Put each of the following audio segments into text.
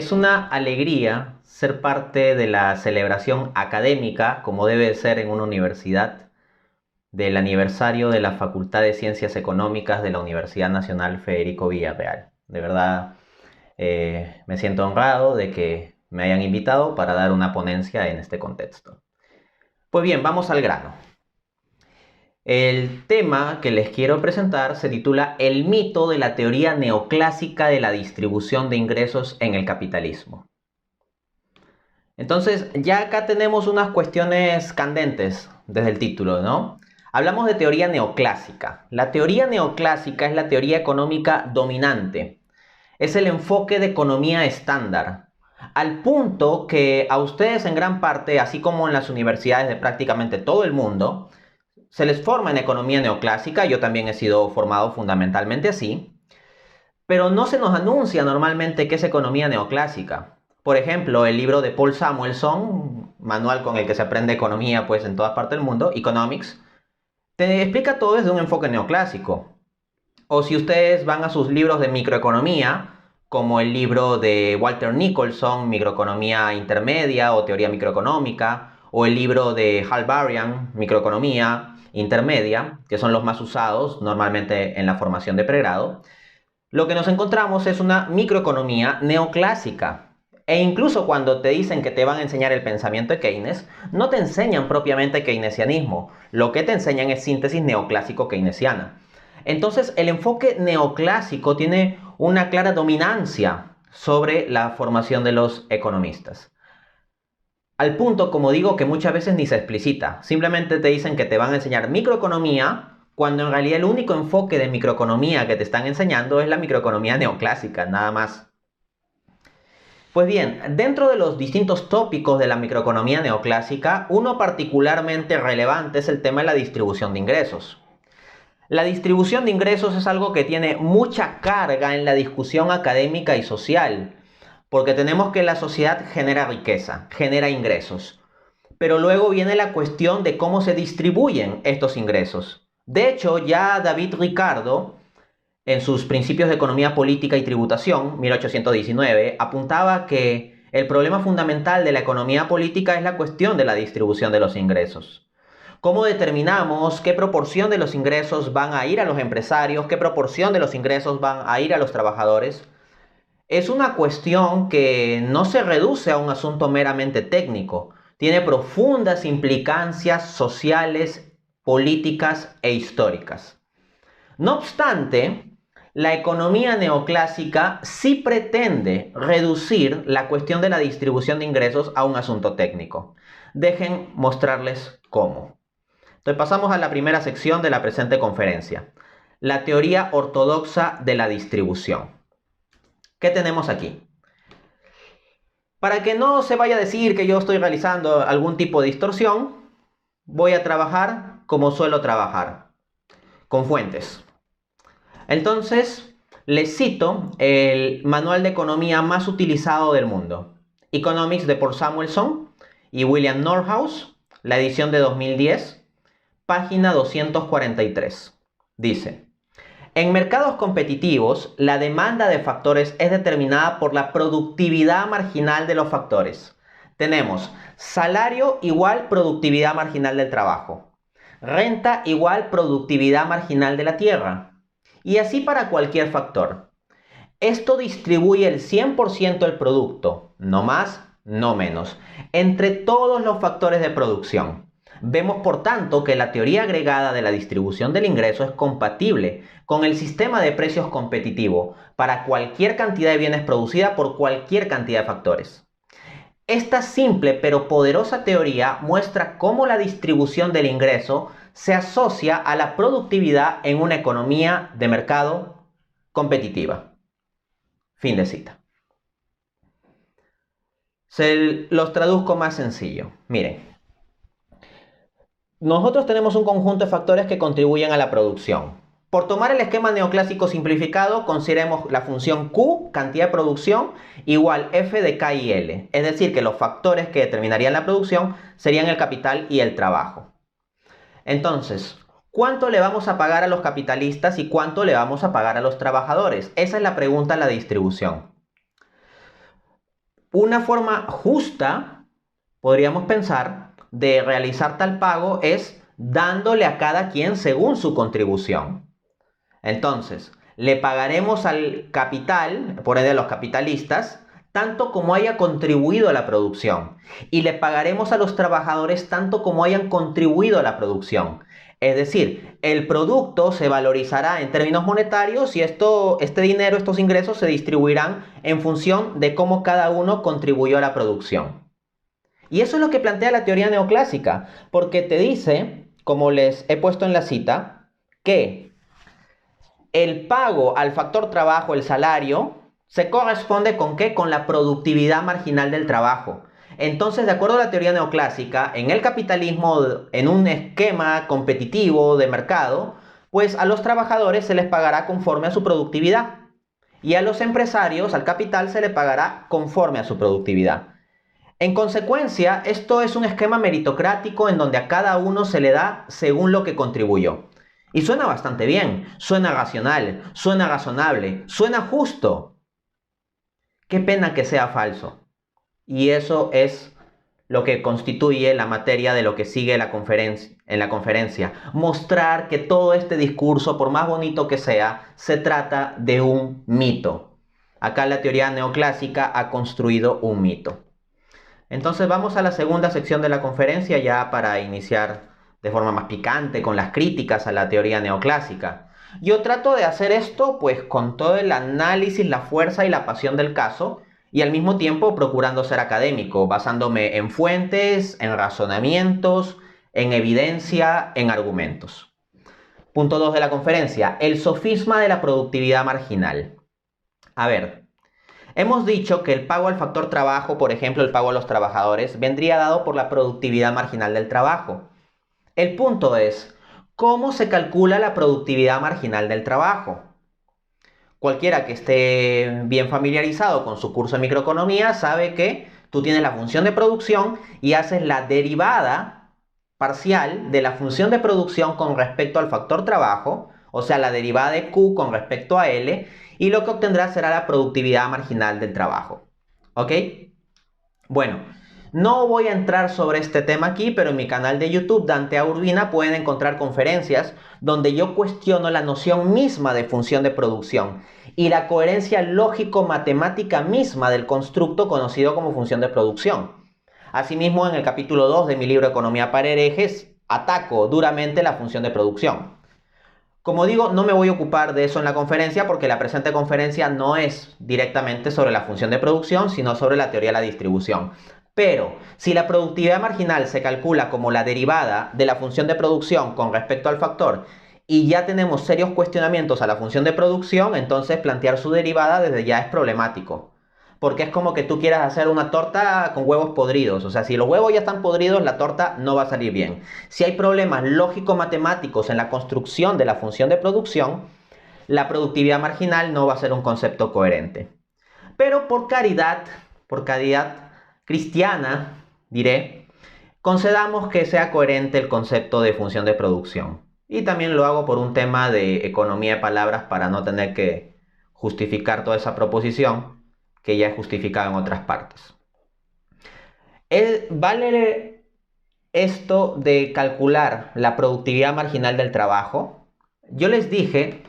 Es una alegría ser parte de la celebración académica, como debe ser en una universidad, del aniversario de la Facultad de Ciencias Económicas de la Universidad Nacional Federico Villarreal. De verdad, me siento honrado de que me hayan invitado para dar una ponencia en este contexto. Pues bien, vamos al grano. El tema que les quiero presentar se titula El mito de la teoría neoclásica de la distribución de ingresos en el capitalismo. Entonces, ya acá tenemos unas cuestiones candentes desde el título, ¿no? Hablamos de teoría neoclásica. La teoría neoclásica es la teoría económica dominante. Es el enfoque de economía estándar. Al punto que a ustedes en gran parte, así como en las universidades de prácticamente todo el mundo, se les forma en economía neoclásica. Yo también he sido formado fundamentalmente así. Pero no se nos anuncia normalmente qué es economía neoclásica. Por ejemplo, el libro de Paul Samuelson, manual con el que se aprende economía pues en todas partes del mundo, Economics, te explica todo desde un enfoque neoclásico. O si ustedes van a sus libros de microeconomía, como el libro de Walter Nicholson, Microeconomía Intermedia o Teoría Microeconómica, o el libro de Hal Varian, Microeconomía Intermedia, que son los más usados normalmente en la formación de pregrado, lo que nos encontramos es una microeconomía neoclásica. E incluso cuando te dicen que te van a enseñar el pensamiento de Keynes, no te enseñan propiamente keynesianismo. Lo que te enseñan es síntesis neoclásico keynesiana. Entonces, el enfoque neoclásico tiene una clara dominancia sobre la formación de los economistas. Al punto, como digo, que muchas veces ni se explicita. Simplemente te dicen que te van a enseñar microeconomía, cuando en realidad el único enfoque de microeconomía que te están enseñando es la microeconomía neoclásica, nada más. Pues bien, dentro de los distintos tópicos de la microeconomía neoclásica, uno particularmente relevante es el tema de la distribución de ingresos. La distribución de ingresos es algo que tiene mucha carga en la discusión académica y social, porque tenemos que la sociedad genera riqueza, genera ingresos. Pero luego viene la cuestión de cómo se distribuyen estos ingresos. De hecho, ya David Ricardo, en sus Principios de Economía Política y Tributación, 1819, apuntaba que el problema fundamental de la economía política es la cuestión de la distribución de los ingresos. ¿Cómo determinamos qué proporción de los ingresos van a ir a los empresarios, qué proporción de los ingresos van a ir a los trabajadores? Es una cuestión que no se reduce a un asunto meramente técnico. Tiene profundas implicancias sociales, políticas e históricas. No obstante, la economía neoclásica sí pretende reducir la cuestión de la distribución de ingresos a un asunto técnico. Dejen mostrarles cómo. Entonces pasamos a la primera sección de la presente conferencia. La teoría ortodoxa de la distribución. ¿Qué tenemos aquí? Para que no se vaya a decir que yo estoy realizando algún tipo de distorsión, voy a trabajar como suelo trabajar, con fuentes. Entonces, les cito el manual de economía más utilizado del mundo, Economics de Paul Samuelson y William Nordhaus, la edición de 2010, página 243. Dice: en mercados competitivos, la demanda de factores es determinada por la productividad marginal de los factores. Tenemos salario igual productividad marginal del trabajo, renta igual productividad marginal de la tierra, y así para cualquier factor. Esto distribuye el 100% del producto, no más, no menos, entre todos los factores de producción. Vemos por tanto que la teoría agregada de la distribución del ingreso es compatible con el sistema de precios competitivo para cualquier cantidad de bienes producida por cualquier cantidad de factores. Esta simple pero poderosa teoría muestra cómo la distribución del ingreso se asocia a la productividad en una economía de mercado competitiva. Fin de cita. Se los traduzco más sencillo. Miren, nosotros tenemos un conjunto de factores que contribuyen a la producción. Por tomar el esquema neoclásico simplificado, consideremos la función Q, cantidad de producción, igual F de K y L. Es decir, que los factores que determinarían la producción serían el capital y el trabajo. Entonces, ¿cuánto le vamos a pagar a los capitalistas y cuánto le vamos a pagar a los trabajadores? Esa es la pregunta de la distribución. Una forma justa, podríamos pensar, de realizar tal pago es dándole a cada quien según su contribución. Entonces, le pagaremos al capital, por ende a los capitalistas, tanto como haya contribuido a la producción. Y le pagaremos a los trabajadores tanto como hayan contribuido a la producción. Es decir, el producto se valorizará en términos monetarios y este dinero, estos ingresos se distribuirán en función de cómo cada uno contribuyó a la producción. Y eso es lo que plantea la teoría neoclásica, porque te dice, como les he puesto en la cita, que el pago al factor trabajo, el salario, se corresponde ¿con qué? Con la productividad marginal del trabajo. Entonces, de acuerdo a la teoría neoclásica, en el capitalismo, en un esquema competitivo de mercado, pues a los trabajadores se les pagará conforme a su productividad. Y a los empresarios, al capital, se les pagará conforme a su productividad. En consecuencia, esto es un esquema meritocrático en donde a cada uno se le da según lo que contribuyó. Y suena bastante bien, suena racional, suena razonable, suena justo. Qué pena que sea falso. Y eso es lo que constituye la materia de lo que sigue en la conferencia. Mostrar que todo este discurso, por más bonito que sea, se trata de un mito. Acá la teoría neoclásica ha construido un mito. Entonces vamos a la segunda sección de la conferencia ya para iniciar de forma más picante con las críticas a la teoría neoclásica. Yo trato de hacer esto pues con todo el análisis, la fuerza y la pasión del caso y al mismo tiempo procurando ser académico, basándome en fuentes, en razonamientos, en evidencia, en argumentos. Punto 2 de la conferencia, el sofisma de la productividad marginal. A ver, hemos dicho que el pago al factor trabajo, por ejemplo, el pago a los trabajadores, vendría dado por la productividad marginal del trabajo. El punto es, ¿cómo se calcula la productividad marginal del trabajo? Cualquiera que esté bien familiarizado con su curso de microeconomía sabe que tú tienes la función de producción y haces la derivada parcial de la función de producción con respecto al factor trabajo, o sea, la derivada de Q con respecto a L, y lo que obtendrás será la productividad marginal del trabajo. ¿Ok? Bueno, no voy a entrar sobre este tema aquí, pero en mi canal de YouTube, Dante A. Urbina, pueden encontrar conferencias donde yo cuestiono la noción misma de función de producción y la coherencia lógico-matemática misma del constructo conocido como función de producción. Asimismo, en el capítulo 2 de mi libro Economía para herejes, ataco duramente la función de producción. Como digo, no me voy a ocupar de eso en la conferencia porque la presente conferencia no es directamente sobre la función de producción, sino sobre la teoría de la distribución. Pero, si la productividad marginal se calcula como la derivada de la función de producción con respecto al factor y ya tenemos serios cuestionamientos a la función de producción, entonces plantear su derivada desde ya es problemático. Porque es como que tú quieras hacer una torta con huevos podridos. O sea, si los huevos ya están podridos, la torta no va a salir bien. Si hay problemas lógico-matemáticos en la construcción de la función de producción, la productividad marginal no va a ser un concepto coherente. Pero por caridad cristiana, diré, concedamos que sea coherente el concepto de función de producción. Y también lo hago por un tema de economía de palabras para no tener que justificar toda esa proposición que ya es justificada en otras partes. ¿Vale esto de calcular la productividad marginal del trabajo? Yo les dije,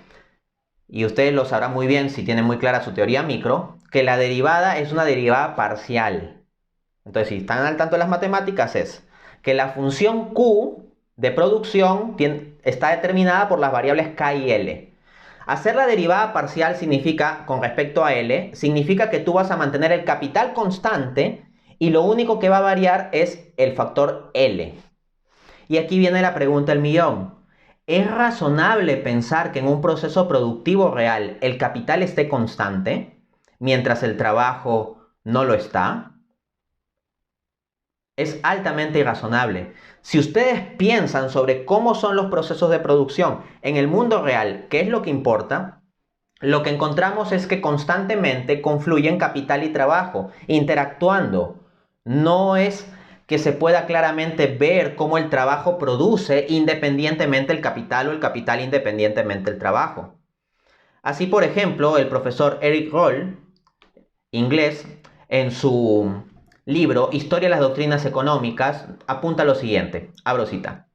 y ustedes lo sabrán muy bien si tienen muy clara su teoría micro, que la derivada es una derivada parcial. Entonces, si están al tanto de las matemáticas, es que la función Q de producción está determinada por las variables K y L. Hacer la derivada parcial significa, con respecto a L, significa que tú vas a mantener el capital constante y lo único que va a variar es el factor L. Y aquí viene la pregunta del millón. ¿Es razonable pensar que en un proceso productivo real el capital esté constante mientras el trabajo no lo está? Es altamente irrazonable. Si ustedes piensan sobre cómo son los procesos de producción en el mundo real, ¿qué es lo que importa? Lo que encontramos es que constantemente confluyen capital y trabajo, interactuando. No es que se pueda claramente ver cómo el trabajo produce independientemente el capital o el capital independientemente el trabajo. Así, por ejemplo, el profesor Eric Roll, inglés, en su libro Historia de las Doctrinas Económicas, apunta lo siguiente, abro cita.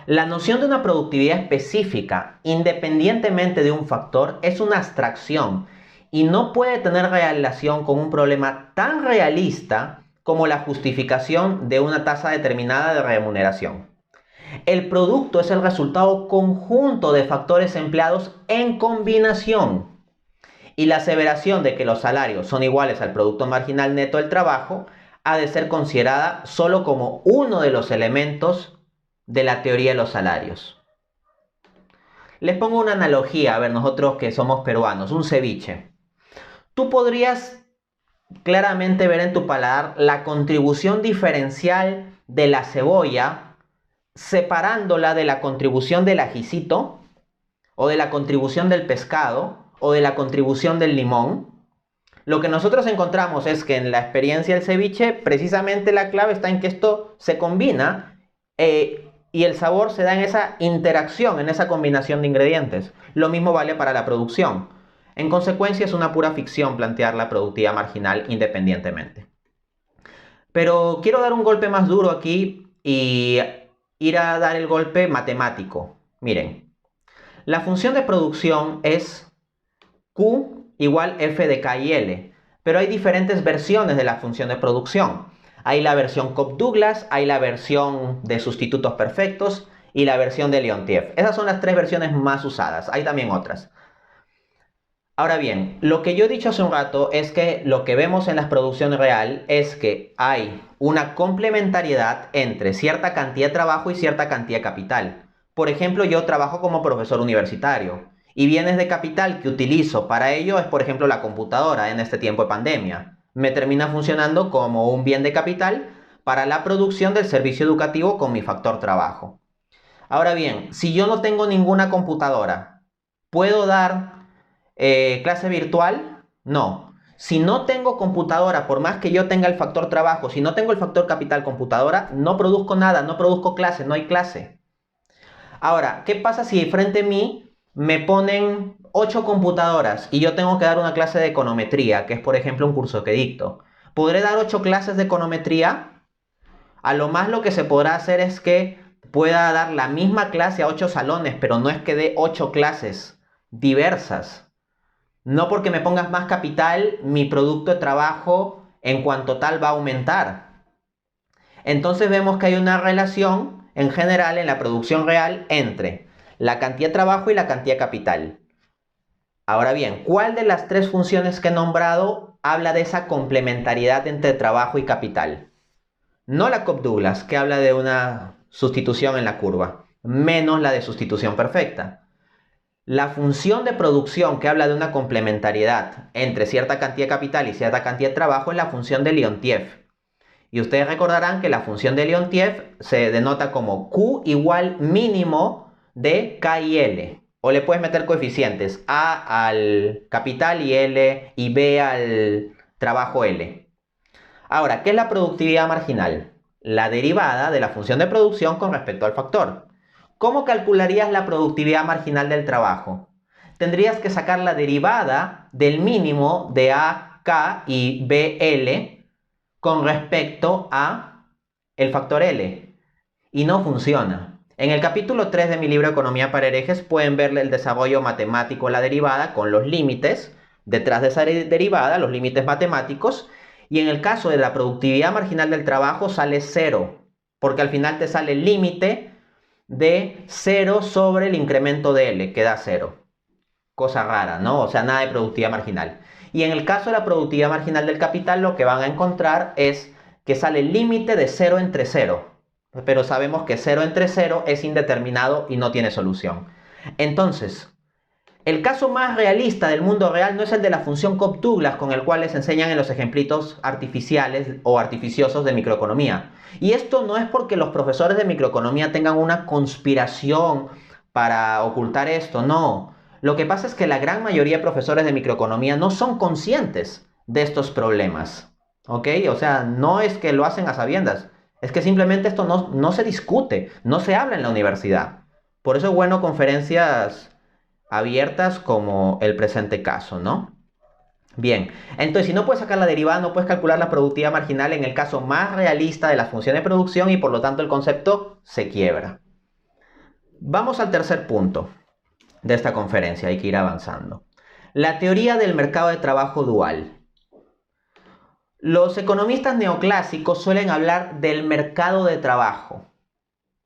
La noción de una productividad específica, independientemente de un factor, es una abstracción y no puede tener relación con un problema tan realista como la justificación de una tasa determinada de remuneración. El producto es el resultado conjunto de factores empleados en combinación. Y la aseveración de que los salarios son iguales al producto marginal neto del trabajo ha de ser considerada solo como uno de los elementos de la teoría de los salarios. Les pongo una analogía, a ver, nosotros que somos peruanos, un ceviche. Tú podrías claramente ver en tu paladar la contribución diferencial de la cebolla, separándola de la contribución del ajicito, o de la contribución del pescado, o de la contribución del limón. Lo que nosotros encontramos es que en la experiencia del ceviche, precisamente la clave está en que esto se combina y el sabor se da en esa interacción, en esa combinación de ingredientes. Lo mismo vale para la producción. En consecuencia, es una pura ficción plantear la productividad marginal independientemente. Pero quiero dar un golpe más duro aquí y ir a dar el golpe matemático. Miren, la función de producción es Q igual F de K y L, pero hay diferentes versiones de la función de producción. Hay la versión Cobb-Douglas, hay la versión de sustitutos perfectos y la versión de Leontief. Esas son las tres versiones más usadas, hay también otras. Ahora bien, lo que yo he dicho hace un rato es que lo que vemos en la producción real es que hay una complementariedad entre cierta cantidad de trabajo y cierta cantidad de capital. Por ejemplo, yo trabajo como profesor universitario y bienes de capital que utilizo para ello es, por ejemplo, la computadora en este tiempo de pandemia. Me termina funcionando como un bien de capital para la producción del servicio educativo con mi factor trabajo. Ahora bien, si yo no tengo ninguna computadora, ¿puedo dar clase virtual? No. Si no tengo computadora, por más que yo tenga el factor trabajo, si no tengo el factor capital computadora, no produzco nada, no produzco clase, no hay clase. Ahora, ¿qué pasa si frente a mí me ponen 8 computadoras y yo tengo que dar una clase de econometría, que es por ejemplo un curso que dicto? ¿Podré dar 8 clases de econometría? A lo más lo que se podrá hacer es que pueda dar la misma clase a 8 salones, pero no es que dé 8 clases diversas. No porque me pongas más capital, mi producto de trabajo en cuanto tal va a aumentar. Entonces vemos que hay una relación en general en la producción real entre la cantidad de trabajo y la cantidad de capital. Ahora bien, ¿cuál de las tres funciones que he nombrado habla de esa complementariedad entre trabajo y capital? No la Cobb-Douglas, que habla de una sustitución en la curva, menos la de sustitución perfecta. La función de producción que habla de una complementariedad entre cierta cantidad de capital y cierta cantidad de trabajo es la función de Leontief. Y ustedes recordarán que la función de Leontief se denota como Q igual mínimo de K y L. O le puedes meter coeficientes A al capital y L y B al trabajo L. Ahora, ¿qué es la productividad marginal? La derivada de la función de producción con respecto al factor. ¿Cómo calcularías la productividad marginal del trabajo? Tendrías que sacar la derivada del mínimo de AK y BL con respecto a el factor L. Y no funciona. En el capítulo 3 de mi libro Economía para herejes pueden ver el desarrollo matemático de la derivada con los límites detrás de esa derivada, los límites matemáticos. Y en el caso de la productividad marginal del trabajo sale 0, porque al final te sale el límite de 0 sobre el incremento de L, que da 0. Cosa rara, ¿no? O sea, nada de productividad marginal. Y en el caso de la productividad marginal del capital, lo que van a encontrar es que sale el límite de 0 entre 0. Pero sabemos que 0 entre 0 es indeterminado y no tiene solución. Entonces, el caso más realista del mundo real no es el de la función Cobb-Douglas con el cual les enseñan en los ejemplitos artificiales o artificiosos de microeconomía. Y esto no es porque los profesores de microeconomía tengan una conspiración para ocultar esto, no. Lo que pasa es que la gran mayoría de profesores de microeconomía no son conscientes de estos problemas. ¿Ok? O sea, no es que lo hacen a sabiendas. Es que simplemente esto no se discute, no se habla en la universidad. Por eso es bueno conferencias abiertas como el presente caso, ¿no? Bien, entonces si no puedes sacar la derivada, no puedes calcular la productividad marginal en el caso más realista de las funciones de producción y por lo tanto el concepto se quiebra. Vamos al tercer punto de esta conferencia, hay que ir avanzando. La teoría del mercado de trabajo dual. Los economistas neoclásicos suelen hablar del mercado de trabajo,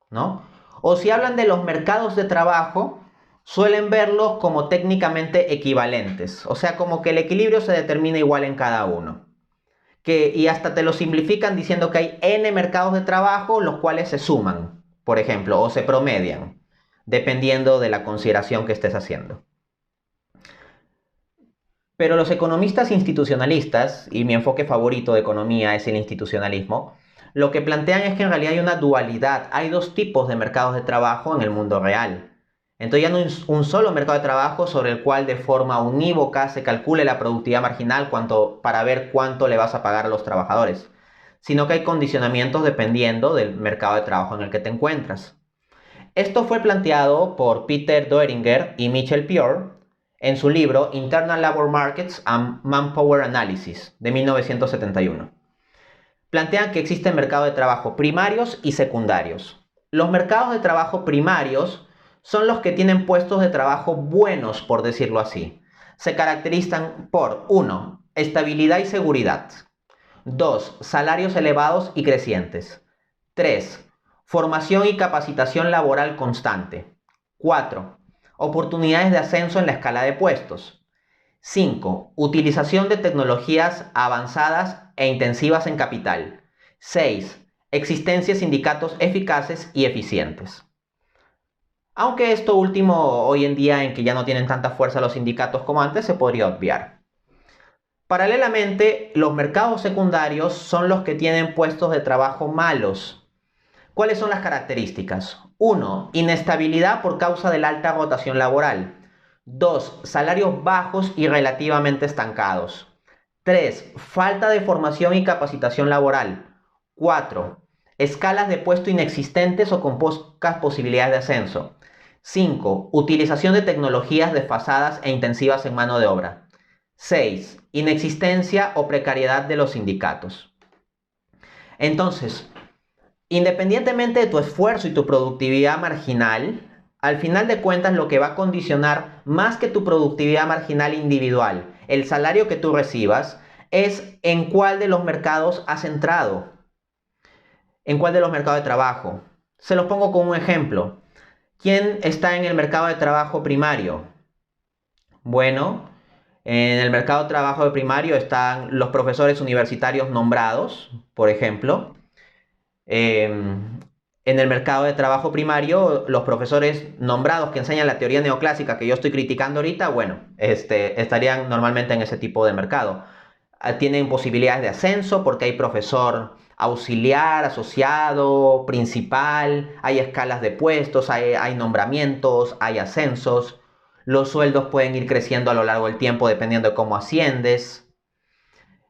¿no? O si hablan de los mercados de trabajo, suelen verlos como técnicamente equivalentes, o sea, como que el equilibrio se determina igual en cada uno. Y hasta te lo simplifican diciendo que hay n mercados de trabajo, los cuales se suman, por ejemplo, o se promedian, dependiendo de la consideración que estés haciendo. Pero los economistas institucionalistas, y mi enfoque favorito de economía es el institucionalismo, lo que plantean es que en realidad hay una dualidad, hay dos tipos de mercados de trabajo en el mundo real. Entonces ya no es un solo mercado de trabajo sobre el cual de forma unívoca se calcule la productividad marginal para ver cuánto le vas a pagar a los trabajadores, sino que hay condicionamientos dependiendo del mercado de trabajo en el que te encuentras. Esto fue planteado por Peter Doeringer y Michel Pior en su libro Internal Labor Markets and Manpower Analysis de 1971. Plantean que existen mercados de trabajo primarios y secundarios. Los mercados de trabajo primarios son los que tienen puestos de trabajo buenos, por decirlo así. Se caracterizan por 1. Estabilidad y seguridad. 2. Salarios elevados y crecientes. 3. Formación y capacitación laboral constante. 4. Oportunidades de ascenso en la escala de puestos. 5. Utilización de tecnologías avanzadas e intensivas en capital. 6. Existencia de sindicatos eficaces y eficientes. Aunque esto último, hoy en día en que ya no tienen tanta fuerza los sindicatos como antes, se podría obviar. Paralelamente, los mercados secundarios son los que tienen puestos de trabajo malos. ¿Cuáles son las características? 1. Inestabilidad por causa de la alta rotación laboral. 2. Salarios bajos y relativamente estancados. 3. Falta de formación y capacitación laboral. 4. Escalas de puesto inexistentes o con pocas posibilidades de ascenso. 5. Utilización de tecnologías desfasadas e intensivas en mano de obra. 6. Inexistencia o precariedad de los sindicatos. Entonces, independientemente de tu esfuerzo y tu productividad marginal, al final de cuentas lo que va a condicionar más que tu productividad marginal individual, el salario que tú recibas, es en cuál de los mercados has entrado, en cuál de los mercados de trabajo. Se los pongo con un ejemplo. ¿Quién está en el mercado de trabajo primario? Bueno, en el mercado de trabajo de primario están los profesores universitarios nombrados, por ejemplo. En el mercado de trabajo primario, los profesores nombrados que enseñan la teoría neoclásica que yo estoy criticando ahorita, bueno, estarían normalmente en ese tipo de mercado. Tienen posibilidades de ascenso porque hay profesor auxiliar, asociado, principal, hay escalas de puestos, hay nombramientos, hay ascensos. Los sueldos pueden ir creciendo a lo largo del tiempo dependiendo de cómo asciendes.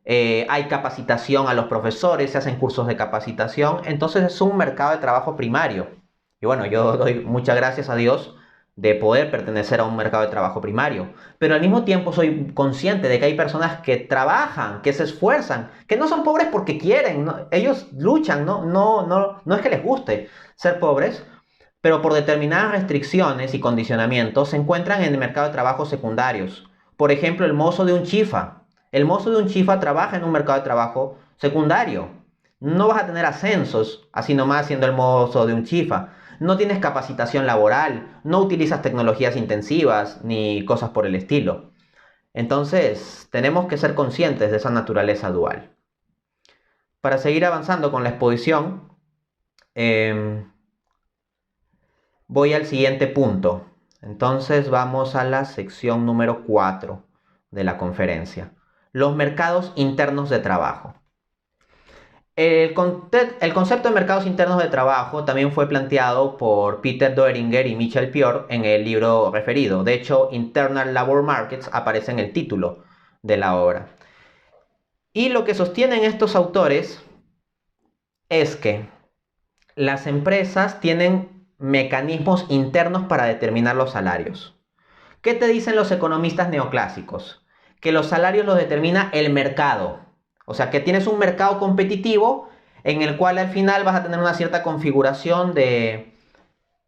Hay capacitación a los profesores, se hacen cursos de capacitación, entonces es un mercado de trabajo primario. Y bueno, yo doy muchas gracias a Dios de poder pertenecer a un mercado de trabajo primario, pero al mismo tiempo soy consciente de que hay personas que trabajan, que se esfuerzan, que no son pobres porque quieren, ¿no? Ellos luchan, no es que les guste ser pobres, pero por determinadas restricciones y condicionamientos se encuentran en el mercado de trabajo secundarios. Por ejemplo, el mozo de un chifa. El mozo de un chifa trabaja en un mercado de trabajo secundario. No vas a tener ascensos así nomás siendo el mozo de un chifa. No tienes capacitación laboral, no utilizas tecnologías intensivas ni cosas por el estilo. Entonces, tenemos que ser conscientes de esa naturaleza dual. Para seguir avanzando con la exposición, voy al siguiente punto. Entonces vamos a la sección número 4 de la conferencia. Los mercados internos de trabajo. El concepto de mercados internos de trabajo también fue planteado por Peter Doeringer y Michel Pior en el libro referido. De hecho, Internal Labor Markets aparece en el título de la obra. Y lo que sostienen estos autores es que las empresas tienen mecanismos internos para determinar los salarios. ¿Qué te dicen los economistas neoclásicos? que los salarios los determina el mercado. O sea, que tienes un mercado competitivo en el cual al final vas a tener una cierta configuración de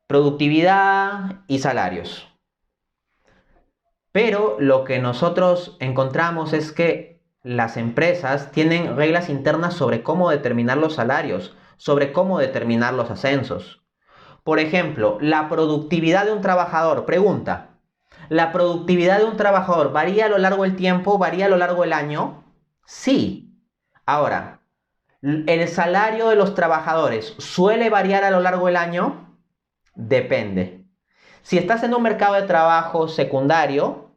productividad y salarios. Pero lo que nosotros encontramos es que las empresas tienen reglas internas sobre cómo determinar los salarios, sobre cómo determinar los ascensos. Por ejemplo, la productividad de un trabajador. Pregunta, ¿la productividad de un trabajador varía a lo largo del tiempo? ¿Varía a lo largo del año? Sí. Ahora, ¿el salario de los trabajadores suele variar a lo largo del año? Depende. Si estás en un mercado de trabajo secundario,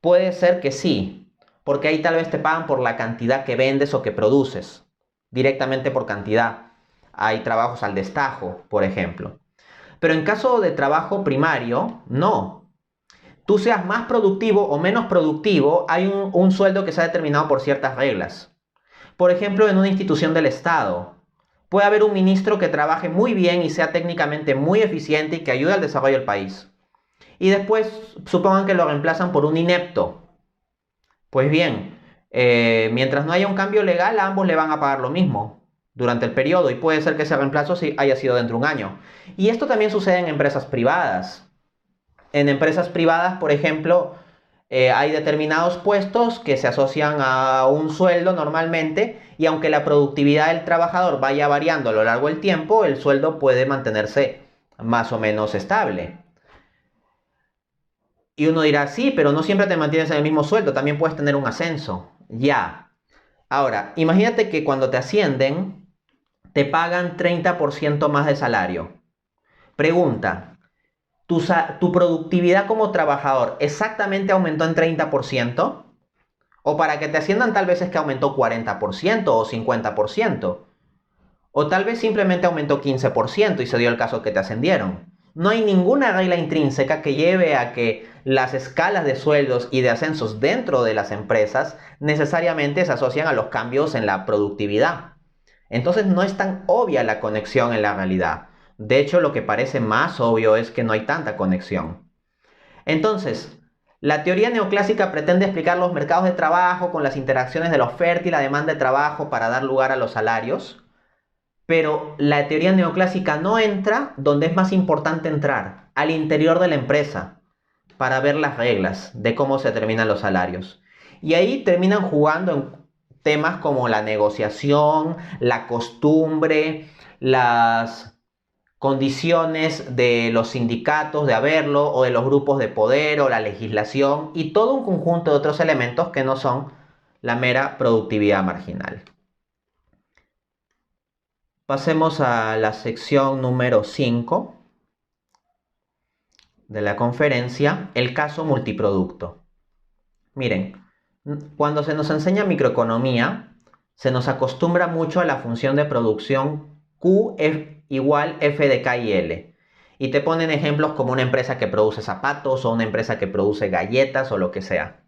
puede ser que sí, porque ahí tal vez te pagan por la cantidad que vendes o que produces, directamente por cantidad. Hay trabajos al destajo, por ejemplo. Pero en caso de trabajo primario, no. Tú seas más productivo o menos productivo, hay un sueldo que se ha determinado por ciertas reglas. Por ejemplo, en una institución del Estado, puede haber un ministro que trabaje muy bien y sea técnicamente muy eficiente y que ayude al desarrollo del país. Y después supongan que lo reemplazan por un inepto. Pues bien, mientras no haya un cambio legal, a ambos le van a pagar lo mismo durante el periodo y puede ser que ese reemplazo haya sido dentro de un año. Y esto también sucede en empresas privadas. En empresas privadas, por ejemplo, hay determinados puestos que se asocian a un sueldo normalmente y aunque la productividad del trabajador vaya variando a lo largo del tiempo, el sueldo puede mantenerse más o menos estable. Y uno dirá, sí, pero no siempre te mantienes en el mismo sueldo, también puedes tener un ascenso. Ya. Ahora, imagínate que cuando te ascienden, te pagan 30% más de salario. Pregunta, ¿tu productividad como trabajador exactamente aumentó en 30%? O para que te asciendan tal vez es que aumentó 40% o 50%. O tal vez simplemente aumentó 15% y se dio el caso que te ascendieron. No hay ninguna regla intrínseca que lleve a que las escalas de sueldos y de ascensos dentro de las empresas necesariamente se asocian a los cambios en la productividad. Entonces no es tan obvia la conexión en la realidad. De hecho, lo que parece más obvio es que no hay tanta conexión. Entonces, la teoría neoclásica pretende explicar los mercados de trabajo con las interacciones de la oferta y la demanda de trabajo para dar lugar a los salarios. Pero la teoría neoclásica no entra donde es más importante entrar, al interior de la empresa, para ver las reglas de cómo se determinan los salarios. Y ahí terminan jugando en temas como la negociación, la costumbre, las condiciones de los sindicatos de haberlo o de los grupos de poder o la legislación y todo un conjunto de otros elementos que no son la mera productividad marginal. Pasemos a la sección número 5 de la conferencia, el caso multiproducto. Miren, cuando se nos enseña microeconomía, se nos acostumbra mucho a la función de producción Q igual F de K y L. Y te ponen ejemplos como una empresa que produce zapatos o una empresa que produce galletas o lo que sea.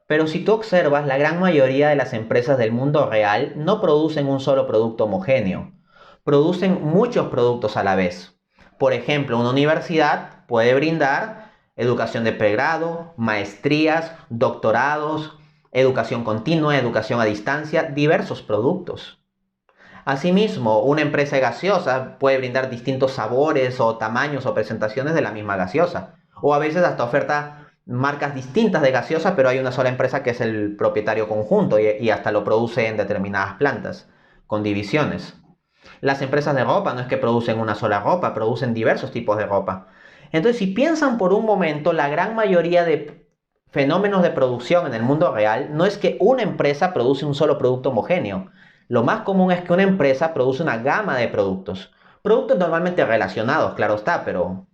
Pero si tú observas, la gran mayoría de las empresas del mundo real no producen un solo producto homogéneo. Producen muchos productos a la vez. Por ejemplo, una universidad puede brindar educación de pregrado, maestrías, doctorados, educación continua, educación a distancia, diversos productos. Asimismo, una empresa gaseosa puede brindar distintos sabores o tamaños o presentaciones de la misma gaseosa. O a veces hasta oferta marcas distintas de gaseosa, pero hay una sola empresa que es el propietario conjunto y hasta lo produce en determinadas plantas, con divisiones. Las empresas de ropa no es que producen una sola ropa, producen diversos tipos de ropa. Entonces, si piensan por un momento, la gran mayoría de fenómenos de producción en el mundo real no es que una empresa produce un solo producto homogéneo. Lo más común es que una empresa produce una gama de productos. Productos normalmente relacionados, claro está, pero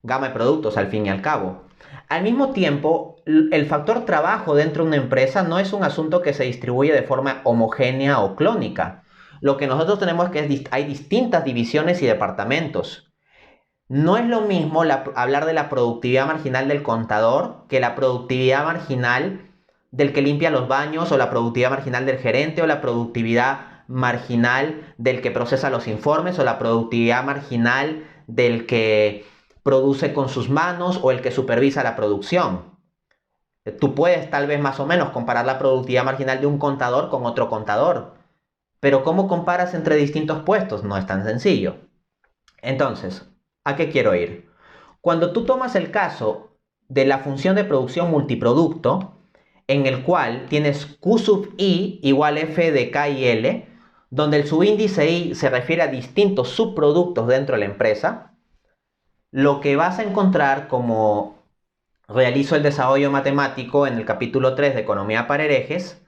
gama de productos al fin y al cabo. Al mismo tiempo, el factor trabajo dentro de una empresa no es un asunto que se distribuye de forma homogénea o clónica. Lo que nosotros tenemos es que hay distintas divisiones y departamentos. No es lo mismo hablar de la productividad marginal del contador que la productividad marginal del que limpia los baños o la productividad marginal del gerente o la productividad marginal del que procesa los informes o la productividad marginal del que produce con sus manos o el que supervisa la producción. Tú puedes tal vez más o menos comparar la productividad marginal de un contador con otro contador, pero ¿cómo comparas entre distintos puestos? No es tan sencillo. Entonces, ¿a qué quiero ir? Cuando tú tomas el caso de la función de producción multiproducto, en el cual tienes Q sub I igual F de K y L, donde el subíndice I se refiere a distintos subproductos dentro de la empresa, lo que vas a encontrar como realizo el desarrollo matemático en el capítulo 3 de Economía para herejes,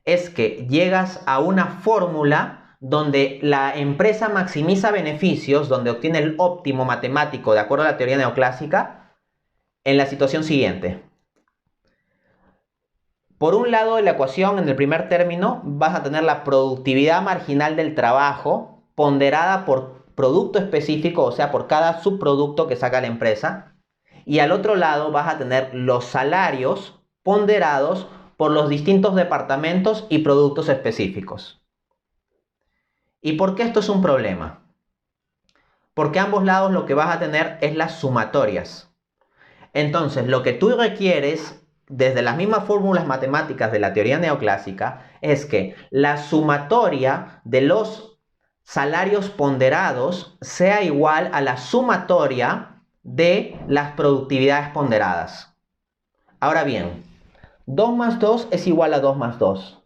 es que llegas a una fórmula donde la empresa maximiza beneficios, donde obtiene el óptimo matemático de acuerdo a la teoría neoclásica, en la situación siguiente. Por un lado de la ecuación, en el primer término, vas a tener la productividad marginal del trabajo ponderada por producto específico, o sea, por cada subproducto que saca la empresa. Y al otro lado vas a tener los salarios ponderados por los distintos departamentos y productos específicos. ¿Y por qué esto es un problema? Porque a ambos lados lo que vas a tener es las sumatorias. Entonces, lo que tú requieres desde las mismas fórmulas matemáticas de la teoría neoclásica es que la sumatoria de los salarios ponderados sea igual a la sumatoria de las productividades ponderadas. Ahora bien, 2 más 2 es igual a 2 más 2.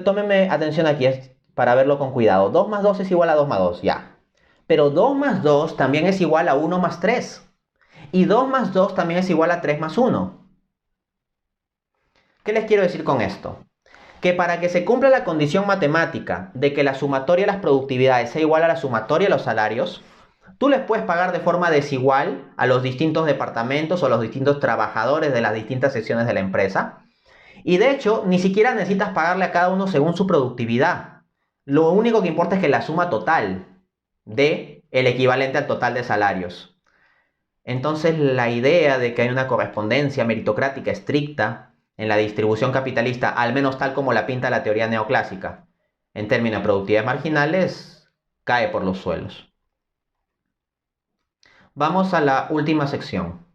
Tómenme atención aquí para verlo con cuidado. 2 más 2 es igual a 2 más 2, ya. Pero 2 más 2 también es igual a 1 más 3. Y 2 más 2 también es igual a 3 más 1. ¿Qué les quiero decir con esto? Que para que se cumpla la condición matemática de que la sumatoria de las productividades sea igual a la sumatoria de los salarios, tú les puedes pagar de forma desigual a los distintos departamentos o a los distintos trabajadores de las distintas secciones de la empresa. Y de hecho, ni siquiera necesitas pagarle a cada uno según su productividad. Lo único que importa es que la suma total dé el equivalente al total de salarios. Entonces, la idea de que hay una correspondencia meritocrática estricta en la distribución capitalista, al menos tal como la pinta la teoría neoclásica, en términos de productividades marginales, cae por los suelos. Vamos a la última sección.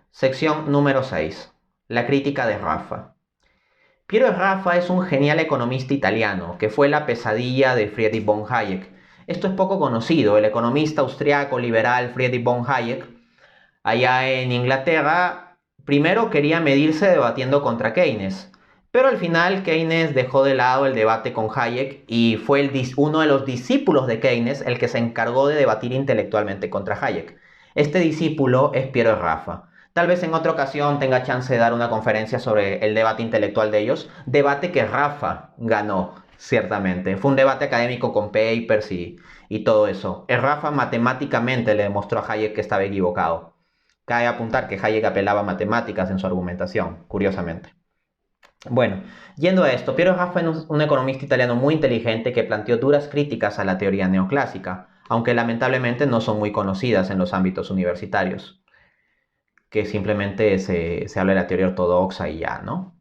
Sección número 6. La crítica de Raffa. Piero Raffa es un genial economista italiano que fue la pesadilla de Friedrich von Hayek. Esto es poco conocido. El economista austriaco liberal Friedrich von Hayek, allá en Inglaterra, primero quería medirse debatiendo contra Keynes, pero al final Keynes dejó de lado el debate con Hayek y fue uno de los discípulos de Keynes el que se encargó de debatir intelectualmente contra Hayek. Este discípulo es Piero Raffa. Tal vez en otra ocasión tenga chance de dar una conferencia sobre el debate intelectual de ellos, debate que Raffa ganó, ciertamente. Fue un debate académico con papers y todo eso. Raffa matemáticamente le demostró a Hayek que estaba equivocado. Cabe apuntar que Hayek apelaba a matemáticas en su argumentación, curiosamente. Bueno, yendo a esto, Piero Raffa es un economista italiano muy inteligente que planteó duras críticas a la teoría neoclásica, aunque lamentablemente no son muy conocidas en los ámbitos universitarios, que simplemente se habla de la teoría ortodoxa y ya, ¿no?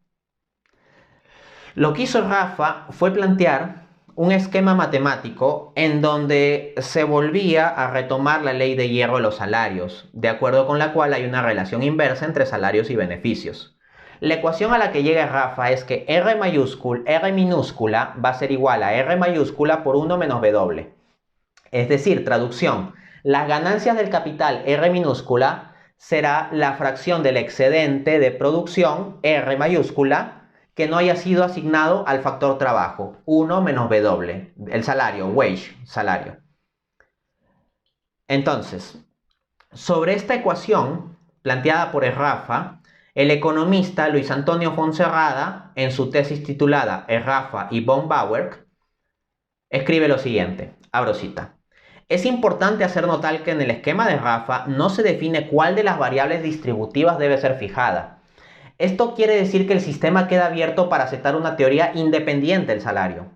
Lo que hizo Raffa fue plantear un esquema matemático en donde se volvía a retomar la ley de hierro de los salarios, de acuerdo con la cual hay una relación inversa entre salarios y beneficios. La ecuación a la que llega Raffa es que R minúscula va a ser igual a R mayúscula por 1 menos W. Es decir, traducción, las ganancias del capital R minúscula será la fracción del excedente de producción R mayúscula que no haya sido asignado al factor trabajo, 1 menos W, el salario, wage, salario. Entonces, sobre esta ecuación planteada por Raffa, el economista Luis Antonio Fonserrada, en su tesis titulada Raffa y von Bauer, escribe lo siguiente, abro cita. Es importante hacer notar que en el esquema de Raffa no se define cuál de las variables distributivas debe ser fijada. Esto quiere decir que el sistema queda abierto para aceptar una teoría independiente del salario,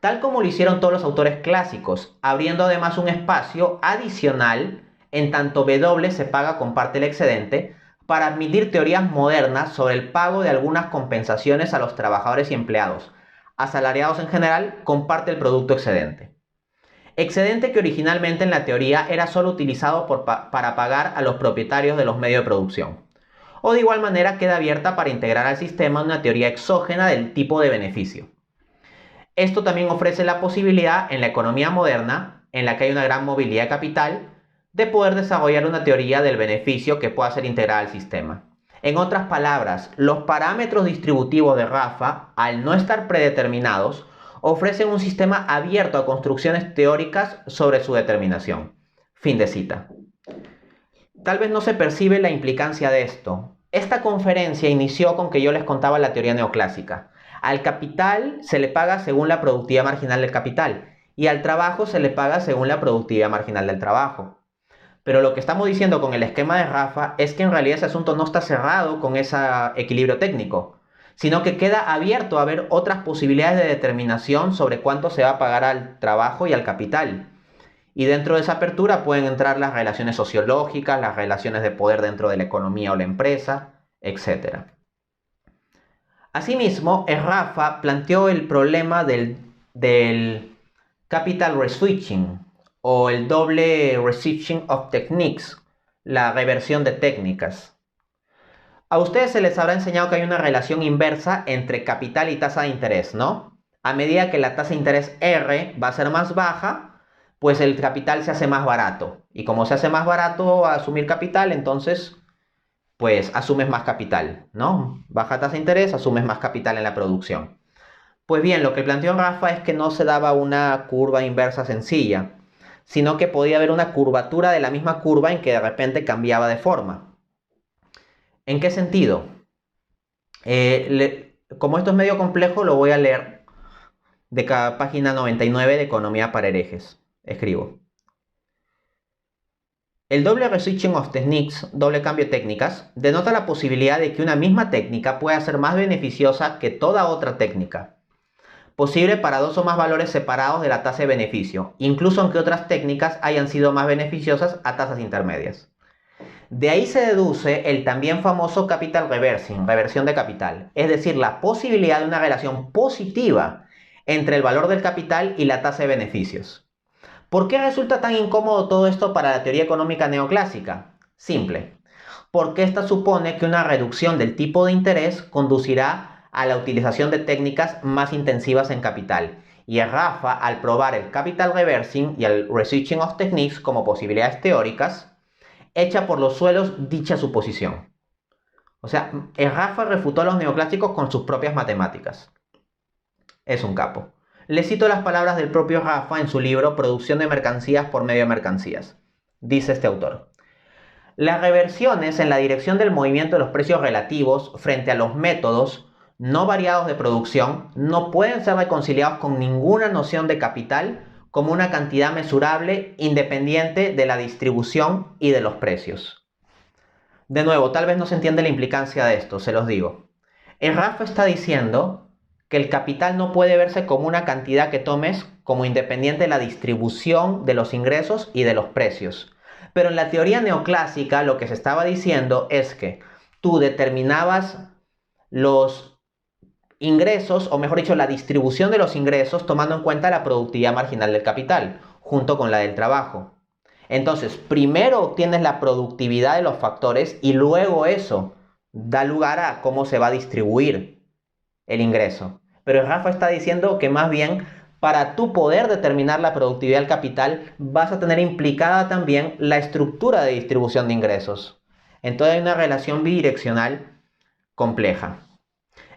tal como lo hicieron todos los autores clásicos, abriendo además un espacio adicional en tanto W se paga con parte del excedente para admitir teorías modernas sobre el pago de algunas compensaciones a los trabajadores y empleados, asalariados en general, con parte del producto excedente. Excedente que originalmente en la teoría era solo utilizado para pagar a los propietarios de los medios de producción. o de igual manera queda abierta para integrar al sistema una teoría exógena del tipo de beneficio. Esto también ofrece la posibilidad en la economía moderna, en la que hay una gran movilidad de capital, de poder desarrollar una teoría del beneficio que pueda ser integrada al sistema. En otras palabras, los parámetros distributivos de Rafa, al no estar predeterminados, ofrecen un sistema abierto a construcciones teóricas sobre su determinación. Fin de cita. Tal vez no se percibe la implicancia de esto. Esta conferencia inició con que yo les contaba la teoría neoclásica. Al capital se le paga según la productividad marginal del capital y al trabajo se le paga según la productividad marginal del trabajo. Pero lo que estamos diciendo con el esquema de Rafa es que en realidad ese asunto no está cerrado con ese equilibrio técnico, sino que queda abierto a ver otras posibilidades de determinación sobre cuánto se va a pagar al trabajo y al capital. Y dentro de esa apertura pueden entrar las relaciones sociológicas, las relaciones de poder dentro de la economía o la empresa, etc. Asimismo, Rafa planteó el problema del capital reswitching o el doble reswitching of techniques, la reversión de técnicas. A ustedes se les habrá enseñado que hay una relación inversa entre capital y tasa de interés, ¿no? A medida que la tasa de interés R va a ser más baja, pues el capital se hace más barato. Y como se hace más barato asumir capital, entonces, pues asumes más capital, ¿no? Baja tasa de interés, asumes más capital en la producción. Pues bien, lo que planteó Rafa es que no se daba una curva inversa sencilla, sino que podía haber una curvatura de la misma curva en que de repente cambiaba de forma. ¿En qué sentido? Como esto es medio complejo, lo voy a leer de cada página 99 de Economía para herejes. Escribo. El doble reswitching of techniques, doble cambio de técnicas, denota la posibilidad de que una misma técnica pueda ser más beneficiosa que toda otra técnica, posible para dos o más valores separados de la tasa de beneficio, incluso aunque otras técnicas hayan sido más beneficiosas a tasas intermedias. De ahí se deduce el también famoso capital reversing, reversión de capital, es decir, la posibilidad de una relación positiva entre el valor del capital y la tasa de beneficios. ¿Por qué resulta tan incómodo todo esto para la teoría económica neoclásica? Simple, porque esta supone que una reducción del tipo de interés conducirá a la utilización de técnicas más intensivas en capital. Y Rafa, al probar el capital reversing y el reswitching of techniques como posibilidades teóricas, echa por los suelos dicha suposición. O sea, Rafa refutó a los neoclásicos con sus propias matemáticas. Es un capo. Le cito las palabras del propio Rafa en su libro Producción de mercancías por medio de mercancías. Dice este autor: las reversiones en la dirección del movimiento de los precios relativos frente a los métodos no variados de producción no pueden ser reconciliados con ninguna noción de capital como una cantidad mesurable independiente de la distribución y de los precios. De nuevo, tal vez no se entiende la implicancia de esto, se los digo. El Rafa está diciendo que el capital no puede verse como una cantidad que tomes como independiente de la distribución de los ingresos y de los precios. Pero en la teoría neoclásica lo que se estaba diciendo es que tú determinabas los ingresos, o mejor dicho, la distribución de los ingresos tomando en cuenta la productividad marginal del capital, junto con la del trabajo. Entonces, primero obtienes la productividad de los factores y luego eso da lugar a cómo se va a distribuir el ingreso. Pero Rafa está diciendo que más bien para tú poder determinar la productividad del capital vas a tener implicada también la estructura de distribución de ingresos. Entonces hay una relación bidireccional compleja.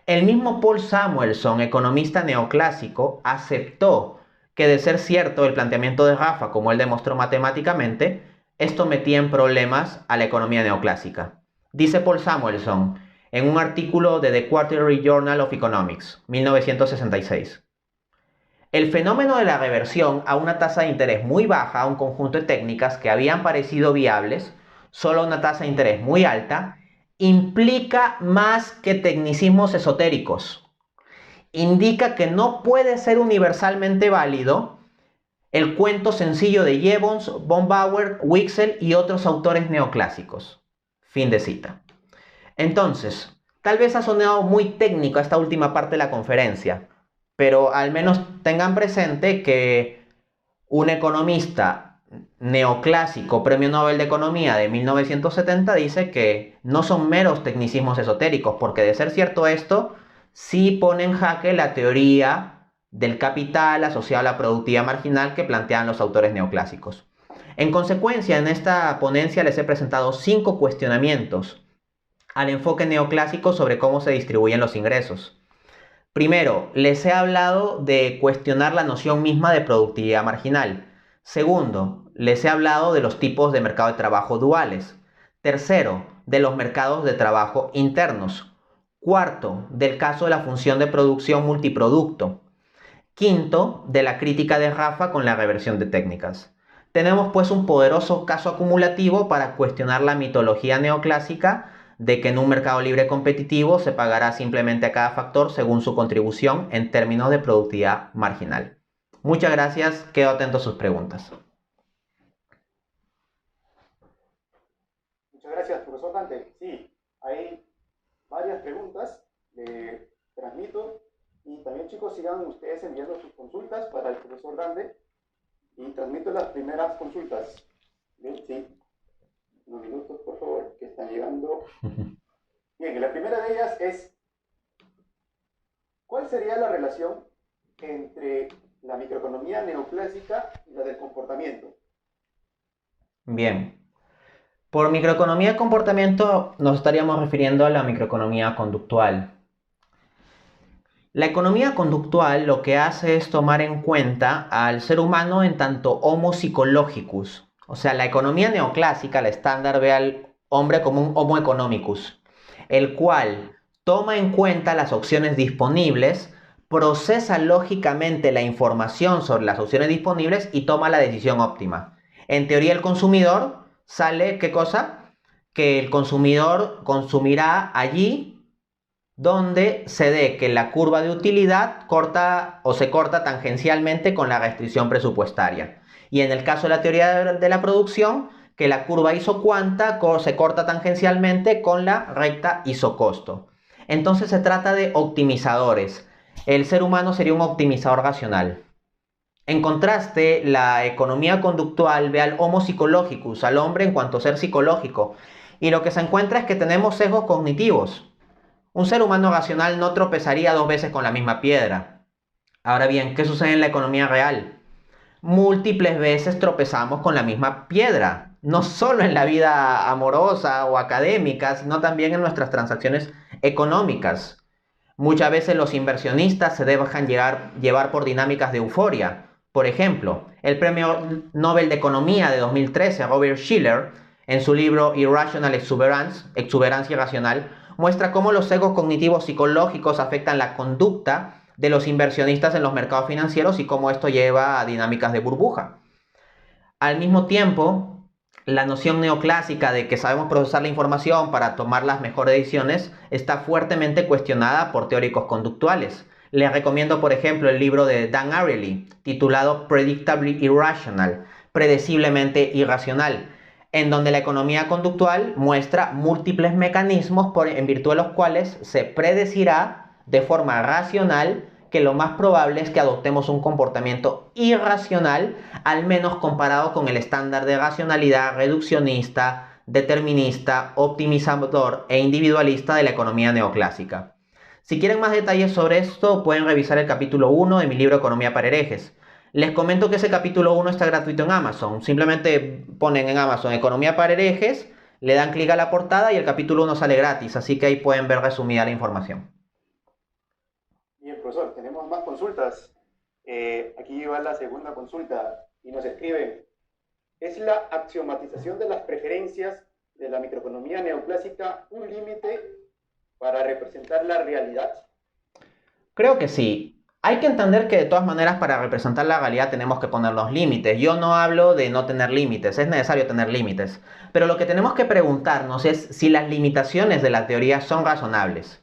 El mismo Paul Samuelson, economista neoclásico, aceptó que de ser cierto el planteamiento de Rafa, como él demostró matemáticamente, esto metía en problemas a la economía neoclásica. Dice Paul Samuelson en un artículo de The Quarterly Journal of Economics, 1966. El fenómeno de la reversión a una tasa de interés muy baja a un conjunto de técnicas que habían parecido viables, solo a una tasa de interés muy alta, implica más que tecnicismos esotéricos. Indica que no puede ser universalmente válido el cuento sencillo de Jevons, von Bauer, Wicksell y otros autores neoclásicos. Fin de cita. Entonces, tal vez ha sonado muy técnico esta última parte de la conferencia, pero al menos tengan presente que un economista neoclásico Premio Nobel de Economía de 1970 dice que no son meros tecnicismos esotéricos, porque de ser cierto esto, sí pone en jaque la teoría del capital asociado a la productividad marginal que plantean los autores neoclásicos. En consecuencia, en esta ponencia les he presentado 5 cuestionamientos al enfoque neoclásico sobre cómo se distribuyen los ingresos. Primero, les he hablado de cuestionar la noción misma de productividad marginal. Segundo, les he hablado de los tipos de mercado de trabajo duales. Tercero, de los mercados de trabajo internos. Cuarto, del caso de la función de producción multiproducto. Quinto, de la crítica de Rafa con la reversión de técnicas. Tenemos pues un poderoso caso acumulativo para cuestionar la mitología neoclásica de que en un mercado libre competitivo se pagará simplemente a cada factor según su contribución en términos de productividad marginal. Muchas gracias, quedo atento a sus preguntas. Muchas gracias, profesor Dante. Sí, hay varias preguntas, le transmito. Y también, chicos, sigan ustedes enviando sus consultas para el profesor Dante. Y transmito las primeras consultas. Bien, sí. Unos minutos, por favor, que están llegando. Bien, la primera de ellas es, ¿cuál sería la relación entre la microeconomía neoclásica y la del comportamiento? Bien. Por microeconomía de comportamiento nos estaríamos refiriendo a la microeconomía conductual. La economía conductual lo que hace es tomar en cuenta al ser humano en tanto homo psicologicus. O sea, la economía neoclásica, la estándar, ve al hombre como un homo economicus, el cual toma en cuenta las opciones disponibles, procesa lógicamente la información sobre las opciones disponibles y toma la decisión óptima. En teoría, el consumidor sale, ¿qué cosa? Que el consumidor consumirá allí donde se dé que la curva de utilidad corta o se corta tangencialmente con la restricción presupuestaria. Y en el caso de la teoría de la producción, que la curva isocuanta se corta tangencialmente con la recta isocosto. Entonces se trata de optimizadores. El ser humano sería un optimizador racional. En contraste, la economía conductual ve al homo psicologicus, al hombre en cuanto ser psicológico. Y lo que se encuentra es que tenemos sesgos cognitivos. Un ser humano racional no tropezaría 2 veces con la misma piedra. Ahora bien, ¿qué sucede en la economía real? Múltiples veces tropezamos con la misma piedra, no solo en la vida amorosa o académica, sino también en nuestras transacciones económicas. Muchas veces los inversionistas se dejan llevar por dinámicas de euforia. Por ejemplo, el Premio Nobel de Economía de 2013, Robert Shiller, en su libro Irrational Exuberance, Exuberancia Irracional, muestra cómo los sesgos cognitivos psicológicos afectan la conducta de los inversionistas en los mercados financieros y cómo esto lleva a dinámicas de burbuja. Al mismo tiempo, la noción neoclásica de que sabemos procesar la información para tomar las mejores decisiones está fuertemente cuestionada por teóricos conductuales. Les recomiendo, por ejemplo, el libro de Dan Ariely, titulado Predictably Irrational, predeciblemente irracional, en donde la economía conductual muestra múltiples mecanismos en virtud de los cuales se predecirá de forma racional que lo más probable es que adoptemos un comportamiento irracional, al menos comparado con el estándar de racionalidad reduccionista, determinista, optimizador e individualista de la economía neoclásica. Si quieren más detalles sobre esto, pueden revisar el capítulo 1 de mi libro Economía para herejes. Les comento que ese capítulo 1 está gratuito en Amazon. Simplemente ponen en Amazon Economía para herejes, le dan clic a la portada y el capítulo 1 sale gratis, así que ahí pueden ver resumida la información. Bien, profesor, tenemos más consultas. Aquí va la segunda consulta y nos escriben: ¿es la axiomatización de las preferencias de la microeconomía neoclásica un límite para representar la realidad? Creo que sí. Hay que entender que de todas maneras para representar la realidad tenemos que poner los límites. Yo no hablo de no tener límites, es necesario tener límites. Pero lo que tenemos que preguntarnos es si las limitaciones de la teoría son razonables.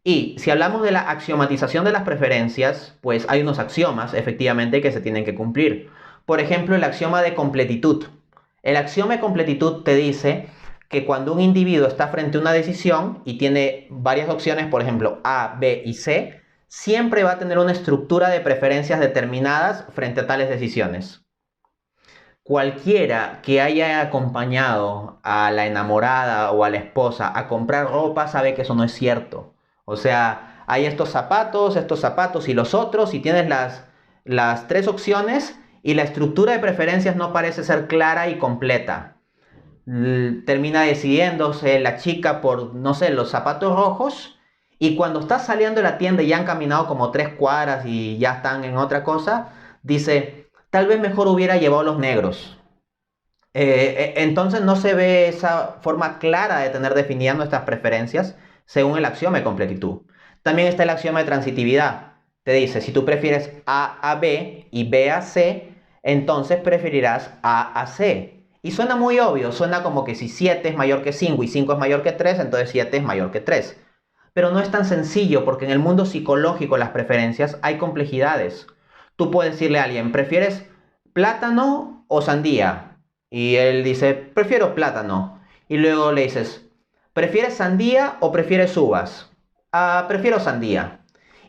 Y si hablamos de la axiomatización de las preferencias, pues hay unos axiomas, efectivamente, que se tienen que cumplir. Por ejemplo, el axioma de completitud. El axioma de completitud te dice que cuando un individuo está frente a una decisión y tiene varias opciones, por ejemplo, A, B y C, siempre va a tener una estructura de preferencias determinadas frente a tales decisiones. Cualquiera que haya acompañado a la enamorada o a la esposa a comprar ropa sabe que eso no es cierto. O sea, hay estos zapatos y los otros, y tienes las tres opciones y la estructura de preferencias no parece ser clara y completa. Termina decidiéndose la chica por, no sé, los zapatos rojos, y cuando está saliendo de la tienda y ya han caminado como 3 cuadras y ya están en otra cosa, dice, tal vez mejor hubiera llevado los negros. Entonces no se ve esa forma clara de tener definidas nuestras preferencias según el axioma de completitud. También está el axioma de transitividad. Te dice, si tú prefieres A a B y B a C, entonces preferirás A a C. Y suena muy obvio, suena como que si 7 es mayor que 5 y 5 es mayor que 3, entonces 7 es mayor que 3. Pero no es tan sencillo, porque en el mundo psicológico de las preferencias hay complejidades. Tú puedes decirle a alguien, ¿prefieres plátano o sandía? Y él dice, prefiero plátano. Y luego le dices, ¿prefieres sandía o prefieres uvas? Ah, prefiero sandía.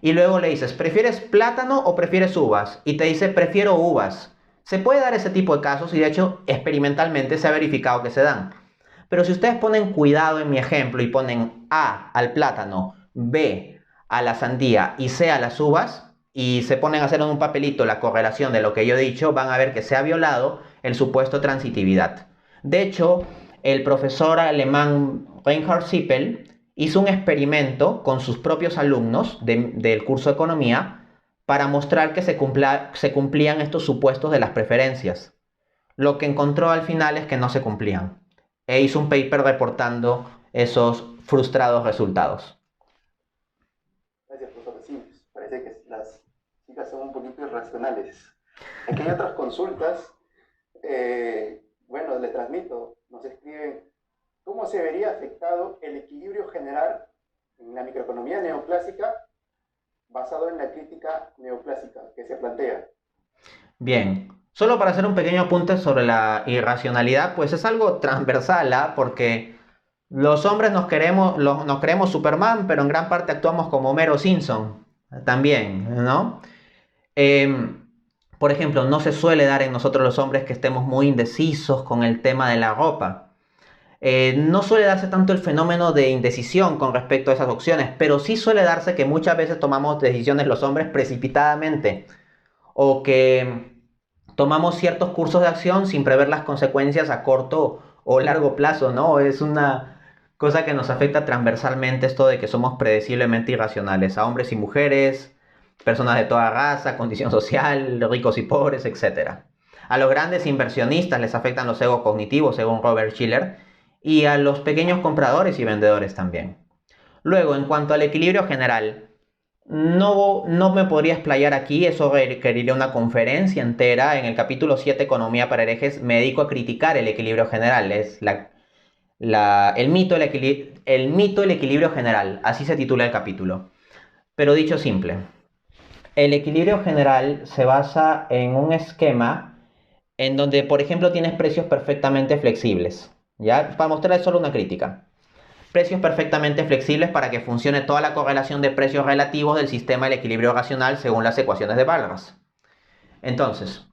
Y luego le dices, ¿prefieres plátano o prefieres uvas? Y te dice, prefiero uvas. Se puede dar ese tipo de casos y de hecho experimentalmente se ha verificado que se dan. Pero si ustedes ponen cuidado en mi ejemplo y ponen A al plátano, B a la sandía y C a las uvas, y se ponen a hacer en un papelito la correlación de lo que yo he dicho, van a ver que se ha violado el supuesto transitividad. De hecho, el profesor alemán Reinhard Sippel hizo un experimento con sus propios alumnos del curso de economía para mostrar que se cumplían estos supuestos de las preferencias. Lo que encontró al final es que no se cumplían. E hizo un paper reportando esos frustrados resultados. Gracias, profesor. Sí, parece que las chicas son un poquito irracionales. Aquí hay otras consultas. Bueno, le transmito. Nos escriben, ¿cómo se vería afectado el equilibrio general en la microeconomía neoclásica basado en la crítica neoclásica que se plantea? Bien, solo para hacer un pequeño apunte sobre la irracionalidad, pues es algo transversal, ¿ah? Porque los hombres nos creemos Superman, pero en gran parte actuamos como Homero Simpson también, ¿no? Em, por ejemplo, no se suele dar en nosotros los hombres que estemos muy indecisos con el tema de la ropa. No suele darse tanto el fenómeno de indecisión con respecto a esas opciones, pero sí suele darse que muchas veces tomamos decisiones los hombres precipitadamente, o que tomamos ciertos cursos de acción sin prever las consecuencias a corto o largo plazo, ¿no? Es una cosa que nos afecta transversalmente, esto de que somos predeciblemente irracionales a hombres y mujeres, personas de toda raza, condición social, ricos y pobres, etc. A los grandes inversionistas les afectan los egos cognitivos, según Robert Shiller, y a los pequeños compradores y vendedores también. Luego, en cuanto al equilibrio general, no me podría explayar aquí, eso requeriría una conferencia entera. En el capítulo 7, Economía para herejes, me dedico a criticar el equilibrio general. Es el mito del equilibrio general, así se titula el capítulo. Pero dicho simple, el equilibrio general se basa en un esquema en donde, por ejemplo, tienes precios perfectamente flexibles. ¿Ya? Para mostrarles solo una crítica. Precios perfectamente flexibles para que funcione toda la correlación de precios relativos del sistema del equilibrio racional según las ecuaciones de Balras. Entonces,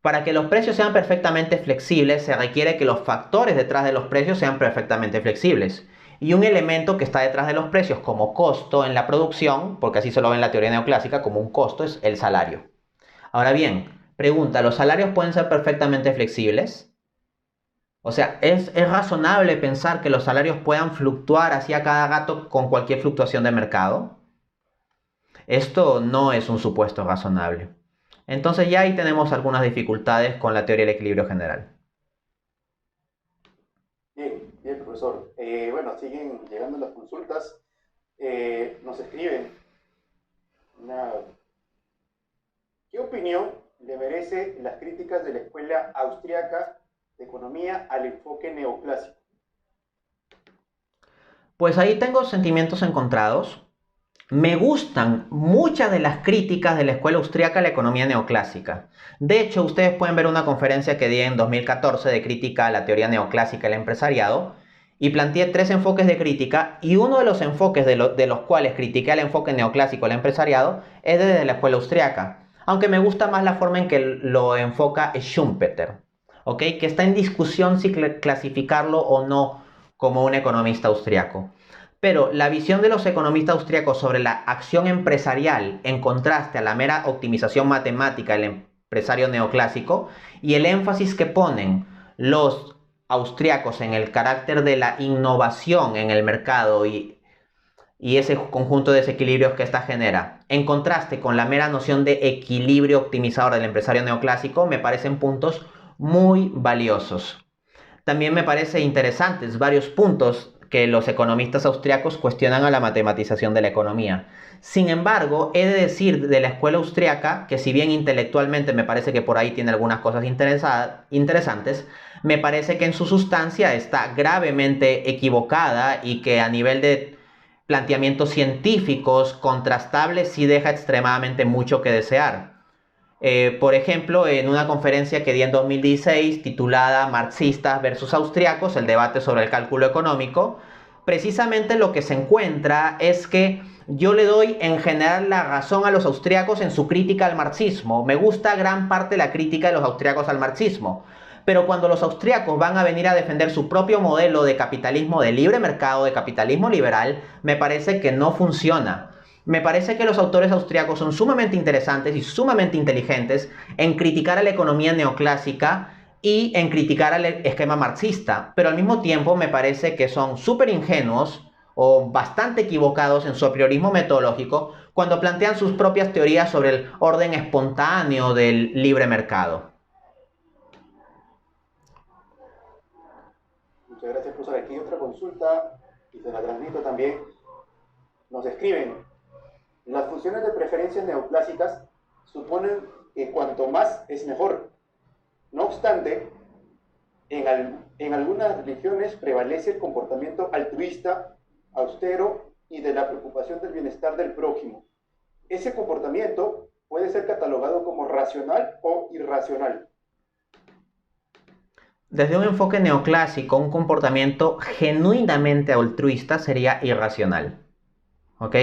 para que los precios sean perfectamente flexibles, se requiere que los factores detrás de los precios sean perfectamente flexibles. Y un elemento que está detrás de los precios como costo en la producción, porque así se lo ve en la teoría neoclásica como un costo, es el salario. Ahora bien, pregunta, ¿los salarios pueden ser perfectamente flexibles? O sea, ¿es razonable pensar que los salarios puedan fluctuar hacia cada gato con cualquier fluctuación de mercado? Esto no es un supuesto razonable. Entonces ya ahí tenemos algunas dificultades con la teoría del equilibrio general. Bien, bien, profesor. Bueno, siguen llegando las consultas. Nos escriben ¿qué opinión le merece las críticas de la escuela austriaca de economía al enfoque neoclásico? Pues ahí tengo sentimientos encontrados. Me gustan muchas de las críticas de la escuela austriaca a la economía neoclásica. De hecho, ustedes pueden ver una conferencia que di en 2014 de crítica a la teoría neoclásica del empresariado y planteé 3 enfoques de crítica, y uno de los enfoques de los cuales critiqué al enfoque neoclásico del empresariado es desde la escuela austriaca, aunque me gusta más la forma en que lo enfoca Schumpeter. ¿ok? Que está en discusión si clasificarlo o no como un economista austriaco. Pero la visión de los economistas austriacos sobre la acción empresarial en contraste a la mera optimización matemática del empresario neoclásico y el énfasis que ponen los austriacos en el carácter de la innovación en el mercado y ese conjunto de desequilibrios que ésta genera, en contraste con la mera noción de equilibrio optimizador del empresario neoclásico, me parecen puntos muy valiosos. También me parece interesantes varios puntos que los economistas austriacos cuestionan a la matematización de la economía. Sin embargo, he de decir de la escuela austriaca que si bien intelectualmente me parece que por ahí tiene algunas cosas interesantes, me parece que en su sustancia está gravemente equivocada y que a nivel de planteamientos científicos contrastables sí deja extremadamente mucho que desear. Por ejemplo, en una conferencia que di en 2016 titulada Marxistas versus Austriacos, el debate sobre el cálculo económico, precisamente lo que se encuentra es que yo le doy en general la razón a los austriacos en su crítica al marxismo. Me gusta gran parte la crítica de los austriacos al marxismo. Pero cuando los austriacos van a venir a defender su propio modelo de capitalismo de libre mercado, de capitalismo liberal, me parece que no funciona. Me parece que los autores austriacos son sumamente interesantes y sumamente inteligentes en criticar a la economía neoclásica y en criticar al esquema marxista, pero al mismo tiempo me parece que son súper ingenuos o bastante equivocados en su apriorismo metodológico cuando plantean sus propias teorías sobre el orden espontáneo del libre mercado. Muchas gracias, profesor. Aquí otra consulta y se la transmito también. Nos escriben, las funciones de preferencias neoclásicas suponen que cuanto más es mejor. No obstante, en algunas religiones prevalece el comportamiento altruista, austero y de la preocupación del bienestar del prójimo. Ese comportamiento puede ser catalogado como racional o irracional. Desde un enfoque neoclásico, un comportamiento genuinamente altruista sería irracional. ¿Ok?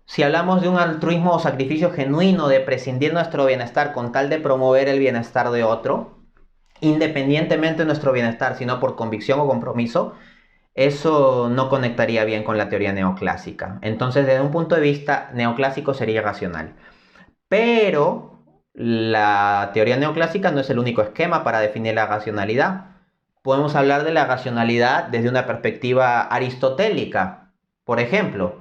Si hablamos de un altruismo o sacrificio genuino de prescindir nuestro bienestar con tal de promover el bienestar de otro, independientemente de nuestro bienestar, sino por convicción o compromiso, eso no conectaría bien con la teoría neoclásica. Entonces, desde un punto de vista neoclásico sería irracional. Pero la teoría neoclásica no es el único esquema para definir la racionalidad. Podemos hablar de la racionalidad desde una perspectiva aristotélica, por ejemplo.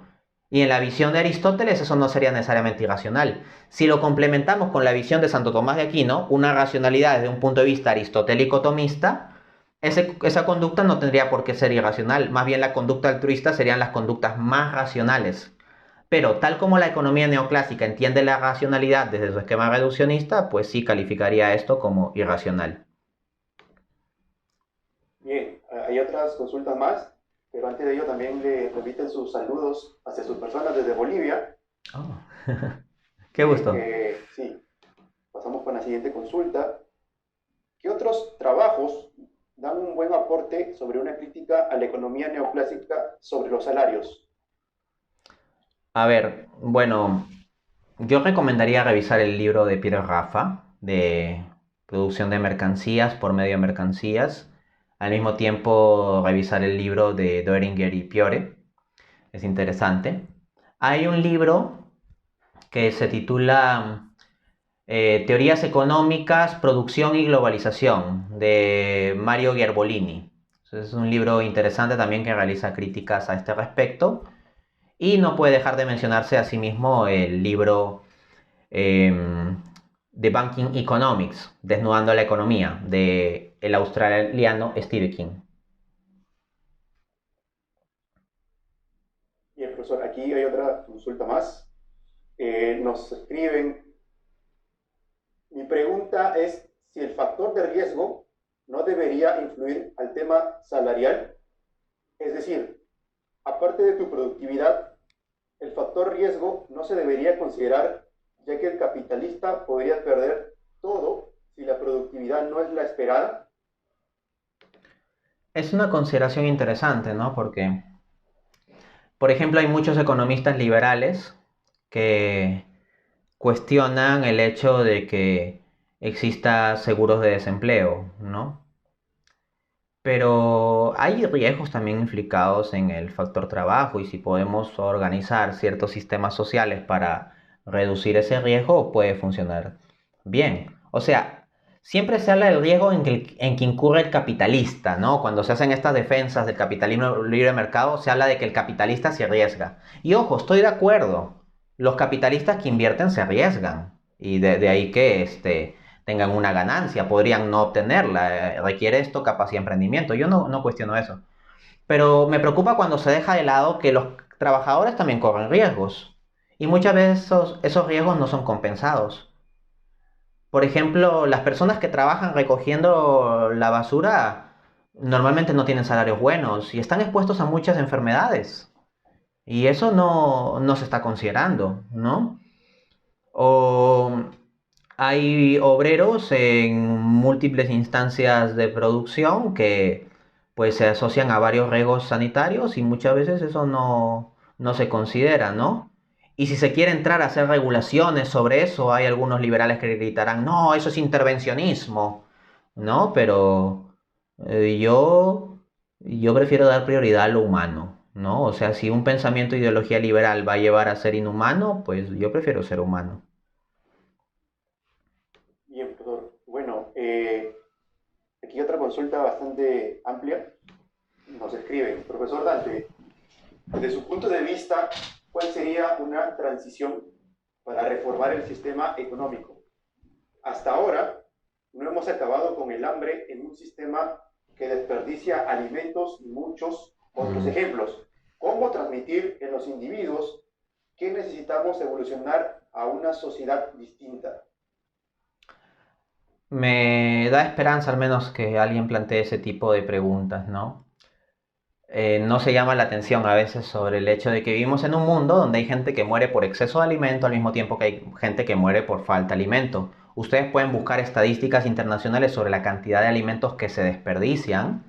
Y en la visión de Aristóteles eso no sería necesariamente irracional. Si lo complementamos con la visión de Santo Tomás de Aquino, una racionalidad desde un punto de vista aristotélico tomista, esa conducta no tendría por qué ser irracional. Más bien la conducta altruista serían las conductas más racionales. Pero tal como la economía neoclásica entiende la racionalidad desde su esquema reduccionista, pues sí calificaría esto como irracional. Bien, hay otras consultas más, pero antes de ello también le repiten sus saludos hacia sus personas desde Bolivia. Oh. Qué gusto. Sí, pasamos con la siguiente consulta. ¿Qué otros trabajos dan un buen aporte sobre una crítica a la economía neoclásica sobre los salarios? A ver, bueno, yo recomendaría revisar el libro de Piero Raffa, de producción de mercancías por medio de mercancías. Al mismo tiempo, revisar el libro de Döringer y Piore. Es interesante. Hay un libro que se titula Teorías económicas, producción y globalización, de Mario Gherbolini. Es un libro interesante también que realiza críticas a este respecto. Y no puede dejar de mencionarse asimismo el libro The Banking Economics, Desnudando la Economía, de el australiano Steve King. Bien, profesor, aquí hay otra consulta más. Nos escriben, mi pregunta es si el factor de riesgo no debería influir al tema salarial. Es decir, aparte de tu productividad, el factor riesgo no se debería considerar, ya que el capitalista podría perder todo si la productividad no es la esperada. Es una consideración interesante, ¿no? Porque, por ejemplo, hay muchos economistas liberales que cuestionan el hecho de que exista seguros de desempleo, ¿no? Pero hay riesgos también implicados en el factor trabajo y si podemos organizar ciertos sistemas sociales para reducir ese riesgo, puede funcionar bien. O sea, siempre se habla del riesgo en que incurre el capitalista, ¿no? Cuando se hacen estas defensas del capitalismo libre mercado, se habla de que el capitalista se arriesga. Y ojo, estoy de acuerdo. Los capitalistas que invierten se arriesgan. Y de ahí que tengan una ganancia, podrían no obtenerla. Requiere esto capacidad de emprendimiento. Yo no cuestiono eso. Pero me preocupa cuando se deja de lado que los trabajadores también corren riesgos. Y muchas veces esos riesgos no son compensados. Por ejemplo, las personas que trabajan recogiendo la basura normalmente no tienen salarios buenos y están expuestos a muchas enfermedades. Y eso no se está considerando, ¿no? O hay obreros en múltiples instancias de producción que pues se asocian a varios riesgos sanitarios y muchas veces eso no se considera, ¿no? Y si se quiere entrar a hacer regulaciones sobre eso, hay algunos liberales que gritarán, no, eso es intervencionismo, ¿no? Pero yo prefiero dar prioridad a lo humano, ¿no? O sea, si un pensamiento de ideología liberal va a llevar a ser inhumano, pues yo prefiero ser humano. Bien, profesor. Bueno, aquí otra consulta bastante amplia. Nos escriben, profesor Dante, desde su punto de vista, ¿cuál sería una transición para reformar el sistema económico? Hasta ahora, no hemos acabado con el hambre en un sistema que desperdicia alimentos y muchos otros ejemplos. ¿Cómo transmitir en los individuos que necesitamos evolucionar a una sociedad distinta? Me da esperanza al menos que alguien plantee ese tipo de preguntas, ¿no? No se llama la atención a veces sobre el hecho de que vivimos en un mundo donde hay gente que muere por exceso de alimento al mismo tiempo que hay gente que muere por falta de alimento. Ustedes pueden buscar estadísticas internacionales sobre la cantidad de alimentos que se desperdician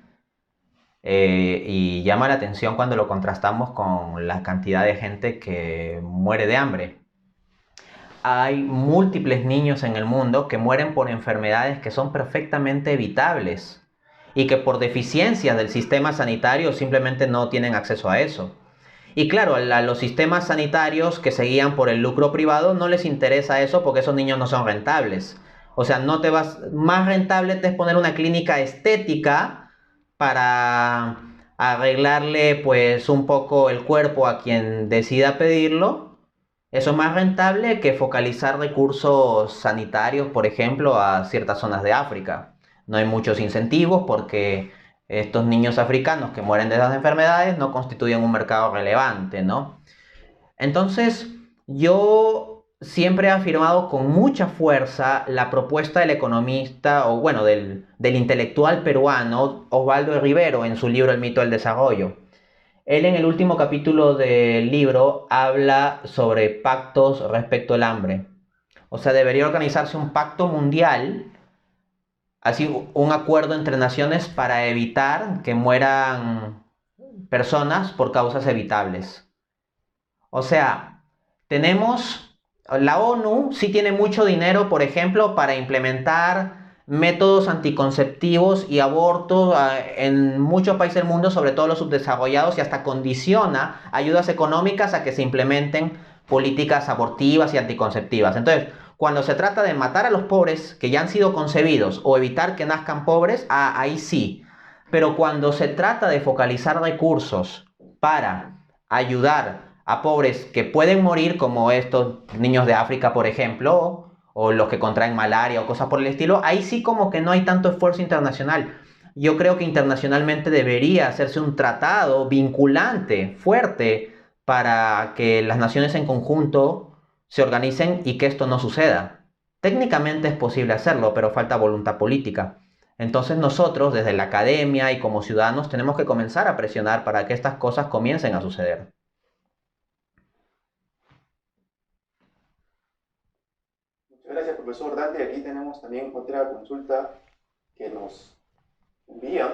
y llama la atención cuando lo contrastamos con la cantidad de gente que muere de hambre. Hay múltiples niños en el mundo que mueren por enfermedades que son perfectamente evitables y que por deficiencias del sistema sanitario simplemente no tienen acceso a eso. Y claro, a los sistemas sanitarios que se guían por el lucro privado no les interesa eso porque esos niños no son rentables. O sea, no te vas, más rentable te es poner una clínica estética para arreglarle pues un poco el cuerpo a quien decida pedirlo. Eso es más rentable que focalizar recursos sanitarios, por ejemplo, a ciertas zonas de África. No hay muchos incentivos porque estos niños africanos que mueren de esas enfermedades no constituyen un mercado relevante, ¿no? Entonces, yo siempre he afirmado con mucha fuerza la propuesta del economista, o bueno, del intelectual peruano Osvaldo Rivero en su libro El mito del desarrollo. Él en el último capítulo del libro habla sobre pactos respecto al hambre. O sea, debería organizarse un pacto mundial, así un acuerdo entre naciones para evitar que mueran personas por causas evitables. O sea, la ONU sí tiene mucho dinero, por ejemplo, para implementar métodos anticonceptivos y abortos en muchos países del mundo, sobre todo los subdesarrollados, y hasta condiciona ayudas económicas a que se implementen políticas abortivas y anticonceptivas. Entonces, cuando se trata de matar a los pobres que ya han sido concebidos o evitar que nazcan pobres, ahí sí. Pero cuando se trata de focalizar recursos para ayudar a pobres que pueden morir, como estos niños de África, por ejemplo, o los que contraen malaria o cosas por el estilo, ahí sí como que no hay tanto esfuerzo internacional. Yo creo que internacionalmente debería hacerse un tratado vinculante, fuerte, para que las naciones en conjunto se organicen y que esto no suceda. Técnicamente es posible hacerlo, pero falta voluntad política. Entonces nosotros, desde la academia y como ciudadanos, tenemos que comenzar a presionar para que estas cosas comiencen a suceder. Muchas gracias, profesor Dante. Aquí tenemos también otra consulta que nos envían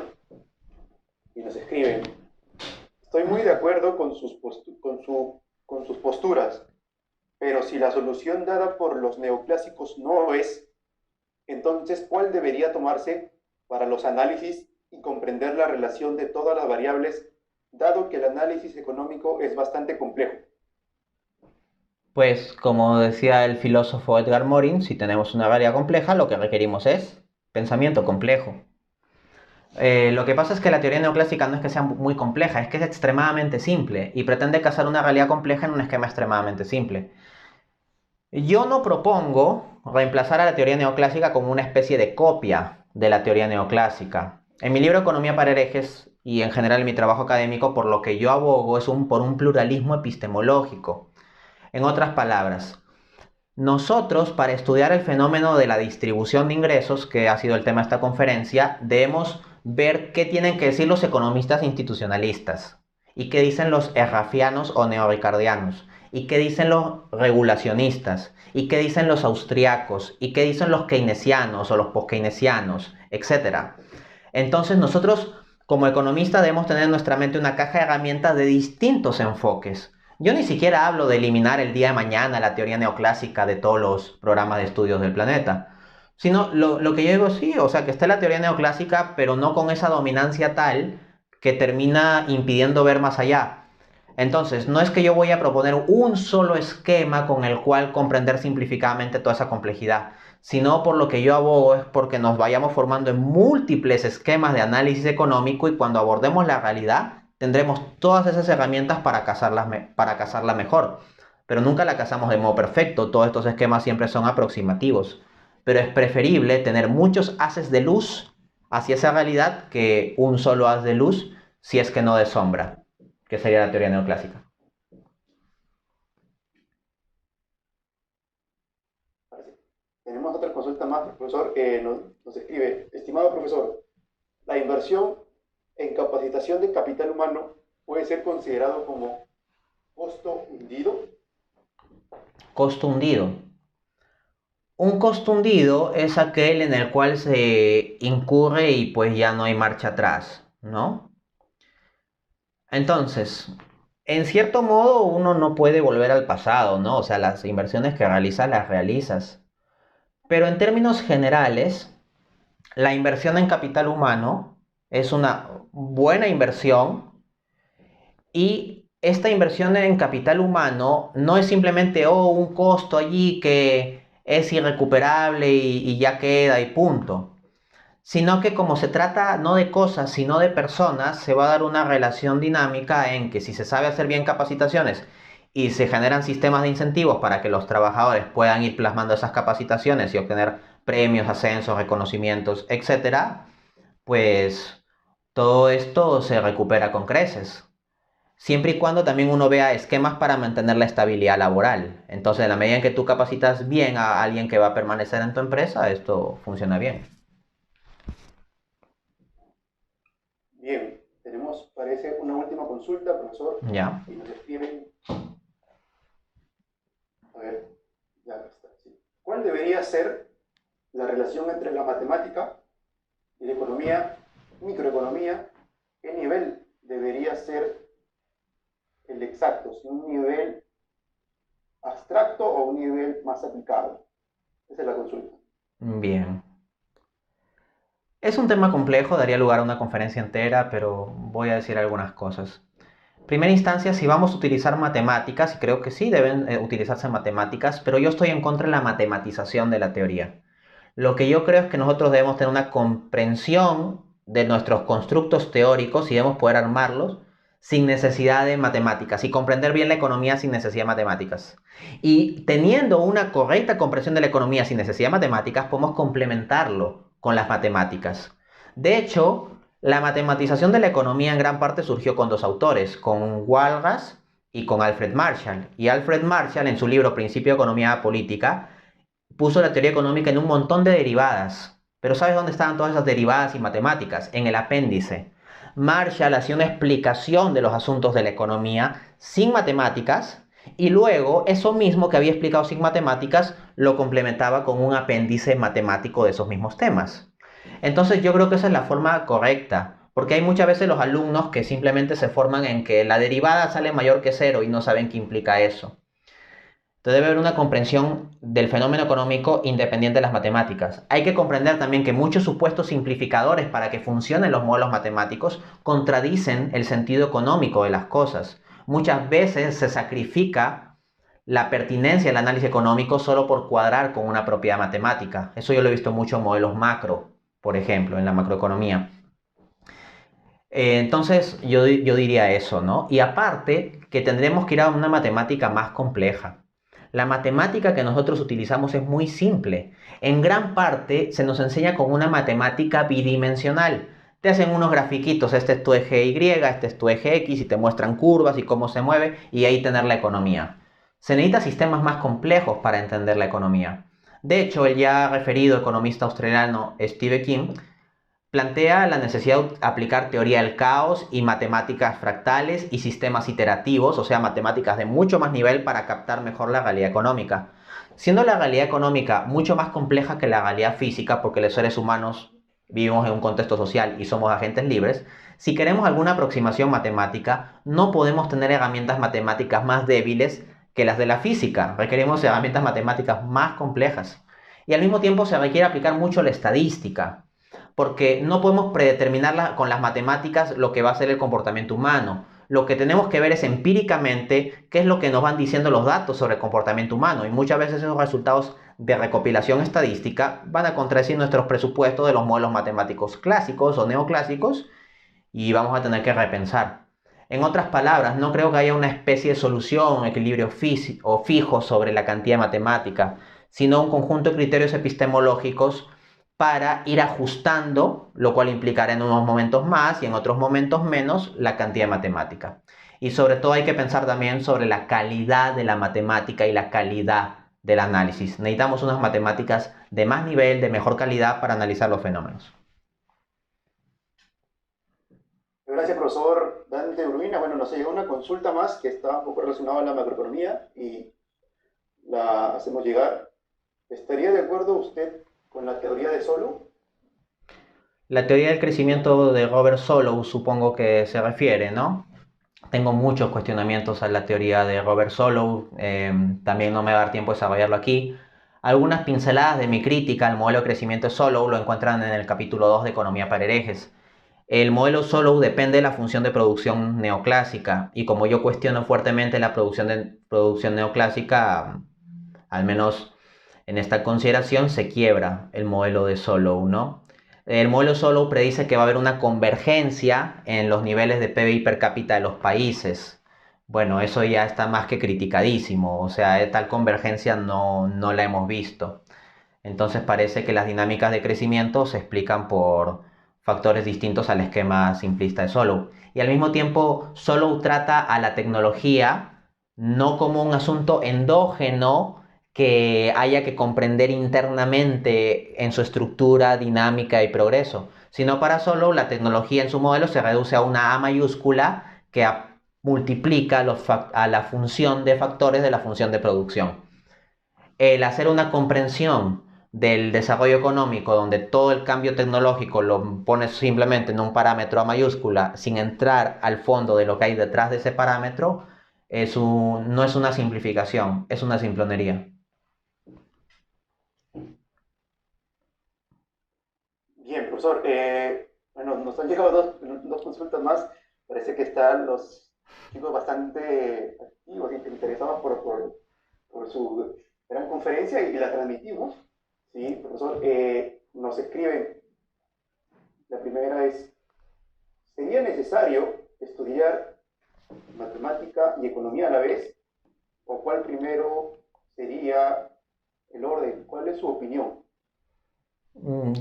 y nos escriben. Estoy muy de acuerdo con sus posturas, pero si la solución dada por los neoclásicos no es Entonces, ¿cuál debería tomarse para los análisis y comprender la relación de todas las variables, dado que el análisis económico es bastante complejo? Pues como decía el filósofo Edgar Morin, si tenemos una realidad compleja, lo que requerimos es pensamiento complejo. Lo que pasa es que la teoría neoclásica no es que sea muy compleja, es que es extremadamente simple y pretende casar una realidad compleja en un esquema extremadamente simple. Yo no propongo reemplazar a la teoría neoclásica como una especie de copia de la teoría neoclásica. En mi libro Economía para herejes y en general en mi trabajo académico, por lo que yo abogo es por un pluralismo epistemológico. En otras palabras, nosotros, para estudiar el fenómeno de la distribución de ingresos, que ha sido el tema de esta conferencia, debemos ver qué tienen que decir los economistas institucionalistas y qué dicen los errafianos o neoricardianos y qué dicen los regulacionistas y qué dicen los austriacos y qué dicen los keynesianos o los post-keynesianos, etc. Entonces nosotros como economistas debemos tener en nuestra mente una caja de herramientas de distintos enfoques. Yo ni siquiera hablo de eliminar el día de mañana la teoría neoclásica de todos los programas de estudios del planeta, sino lo que yo digo sí, o sea, que esté la teoría neoclásica, pero no con esa dominancia tal que termina impidiendo ver más allá. Entonces, no es que yo voy a proponer un solo esquema con el cual comprender simplificadamente toda esa complejidad, sino por lo que yo abogo es porque nos vayamos formando en múltiples esquemas de análisis económico y cuando abordemos la realidad tendremos todas esas herramientas para cazarla mejor. Pero nunca la cazamos de modo perfecto, todos estos esquemas siempre son aproximativos. Pero es preferible tener muchos haces de luz hacia esa realidad que un solo haz de luz si es que no de sombra, que sería la teoría neoclásica. Tenemos otra consulta más, profesor. Nos escribe: estimado profesor, ¿la inversión en capacitación de capital humano puede ser considerado como costo hundido? Costo hundido. Un costo hundido es aquel en el cual se incurre y pues ya no hay marcha atrás, ¿no? Entonces, en cierto modo uno no puede volver al pasado, ¿no? O sea, las inversiones que realizas las realizas. Pero en términos generales, la inversión en capital humano es una buena inversión y esta inversión en capital humano no es simplemente un costo allí que es irrecuperable y ya queda y punto, sino que como se trata no de cosas sino de personas, se va a dar una relación dinámica en que si se sabe hacer bien capacitaciones y se generan sistemas de incentivos para que los trabajadores puedan ir plasmando esas capacitaciones y obtener premios, ascensos, reconocimientos, etcétera, pues todo esto se recupera con creces. Siempre y cuando también uno vea esquemas para mantener la estabilidad laboral. Entonces, en la medida en que tú capacitas bien a alguien que va a permanecer en tu empresa, esto funciona bien. Bien, tenemos, parece, una última consulta, profesor. Ya. Y nos escriben. A ver, ya está. Sí. ¿Cuál debería ser la relación entre la matemática y la economía, microeconomía? ¿Qué nivel debería ser el exacto? ¿Si un nivel abstracto o un nivel más aplicado? Esa es la consulta. Bien. Es un tema complejo, daría lugar a una conferencia entera, pero voy a decir algunas cosas. En primera instancia, si vamos a utilizar matemáticas, y creo que sí deben utilizarse matemáticas, pero yo estoy en contra de la matematización de la teoría. Lo que yo creo es que nosotros debemos tener una comprensión de nuestros constructos teóricos y debemos poder armarlos sin necesidad de matemáticas y comprender bien la economía sin necesidad de matemáticas. Y teniendo una correcta comprensión de la economía sin necesidad de matemáticas, podemos complementarlo con las matemáticas. De hecho, la matematización de la economía en gran parte surgió con dos autores, con Walras y con Alfred Marshall. Y Alfred Marshall, en su libro Principio de Economía Política, puso la teoría económica en un montón de derivadas. Pero ¿sabes dónde estaban todas esas derivadas y matemáticas? En el apéndice. Marshall hacía una explicación de los asuntos de la economía sin matemáticas y luego eso mismo que había explicado sin matemáticas lo complementaba con un apéndice matemático de esos mismos temas. Entonces yo creo que esa es la forma correcta, porque hay muchas veces los alumnos que simplemente se forman en que la derivada sale mayor que cero y no saben qué implica eso. Entonces debe haber una comprensión del fenómeno económico independiente de las matemáticas. Hay que comprender también que muchos supuestos simplificadores para que funcionen los modelos matemáticos contradicen el sentido económico de las cosas. Muchas veces se sacrifica la pertinencia del análisis económico solo por cuadrar con una propiedad matemática. Eso yo lo he visto mucho en modelos macro, por ejemplo, en la macroeconomía. Entonces yo diría eso, ¿no? Y aparte que tendremos que ir a una matemática más compleja. La matemática que nosotros utilizamos es muy simple. En gran parte se nos enseña con una matemática bidimensional. Te hacen unos grafiquitos, este es tu eje Y, este es tu eje X, y te muestran curvas y cómo se mueve, y ahí tener la economía. Se necesitan sistemas más complejos para entender la economía. De hecho, el ya referido economista australiano Steve King plantea la necesidad de aplicar teoría del caos y matemáticas fractales y sistemas iterativos, o sea, matemáticas de mucho más nivel para captar mejor la realidad económica. Siendo la realidad económica mucho más compleja que la realidad física, porque los seres humanos vivimos en un contexto social y somos agentes libres, si queremos alguna aproximación matemática, no podemos tener herramientas matemáticas más débiles que las de la física. Requerimos herramientas matemáticas más complejas. Y al mismo tiempo se requiere aplicar mucho la estadística, porque no podemos predeterminar con las matemáticas lo que va a ser el comportamiento humano. Lo que tenemos que ver es empíricamente qué es lo que nos van diciendo los datos sobre el comportamiento humano, y muchas veces esos resultados de recopilación estadística van a contradecir nuestros presupuestos de los modelos matemáticos clásicos o neoclásicos, y vamos a tener que repensar. En otras palabras, no creo que haya una especie de solución, equilibrio o fijo sobre la cantidad de matemática, sino un conjunto de criterios epistemológicos para ir ajustando, lo cual implicará en unos momentos más y en otros momentos menos la cantidad de matemática. Y sobre todo hay que pensar también sobre la calidad de la matemática y la calidad del análisis. Necesitamos unas matemáticas de más nivel, de mejor calidad para analizar los fenómenos. Gracias, profesor Dante Urbina. Bueno, nos llegó una consulta más que está un poco relacionada a la macroeconomía y la hacemos llegar. ¿Estaría de acuerdo usted con la teoría de Solow? La teoría del crecimiento de Robert Solow supongo que se refiere, ¿no? Tengo muchos cuestionamientos a la teoría de Robert Solow, también no me va a dar tiempo de desarrollarlo aquí. Algunas pinceladas de mi crítica al modelo de crecimiento de Solow lo encuentran en el capítulo 2 de Economía para herejes. El modelo Solow depende de la función de producción neoclásica, y como yo cuestiono fuertemente la producción neoclásica, al menos en esta consideración se quiebra el modelo de Solow, ¿no? El modelo Solow predice que va a haber una convergencia en los niveles de PBI per cápita de los países. Bueno, eso ya está más que criticadísimo, o sea, tal convergencia no la hemos visto. Entonces parece que las dinámicas de crecimiento se explican por factores distintos al esquema simplista de Solow. Y al mismo tiempo, Solow trata a la tecnología no como un asunto endógeno que haya que comprender internamente en su estructura, dinámica y progreso, sino para Solow la tecnología en su modelo se reduce a una A mayúscula que multiplica a la función de factores de la función de producción. El hacer una comprensión del desarrollo económico donde todo el cambio tecnológico lo pones simplemente en un parámetro A mayúscula sin entrar al fondo de lo que hay detrás de ese parámetro, no es una simplificación, es una simplonería. Bien, profesor. Bueno, nos han llegado dos consultas más. Parece que están los chicos bastante activos y interesados por su gran conferencia y la transmitimos. Sí, profesor. Nos escriben. La primera es, ¿sería necesario estudiar matemática y economía a la vez? ¿O cuál primero sería el orden? ¿Cuál es su opinión?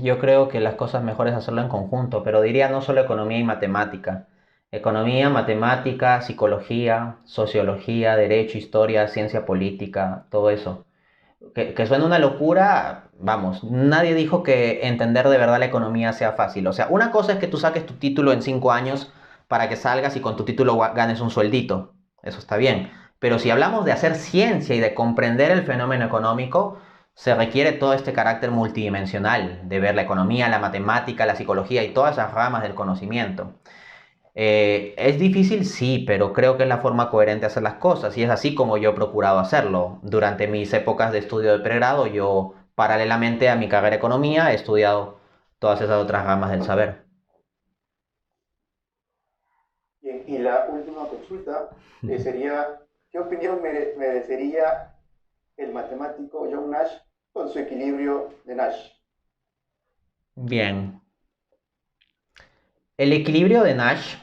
Yo creo que las cosas mejor es hacerlo en conjunto, pero diría no solo economía y matemática. Economía, matemática, psicología, sociología, derecho, historia, ciencia política, todo eso. Que suena una locura, vamos, nadie dijo que entender de verdad la economía sea fácil. O sea, una cosa es que tú saques tu título en 5 años para que salgas y con tu título ganes un sueldito. Eso está bien. Pero si hablamos de hacer ciencia y de comprender el fenómeno económico, se requiere todo este carácter multidimensional de ver la economía, la matemática, la psicología y todas esas ramas del conocimiento. Es difícil, sí, pero creo que es la forma coherente de hacer las cosas y es así como yo he procurado hacerlo. Durante mis épocas de estudio de pregrado, yo paralelamente a mi carrera de economía he estudiado todas esas otras ramas del saber. Bien, y la última consulta sería, ¿qué opinión merecería el matemático John Nash con su equilibrio de Nash? Bien, el equilibrio de Nash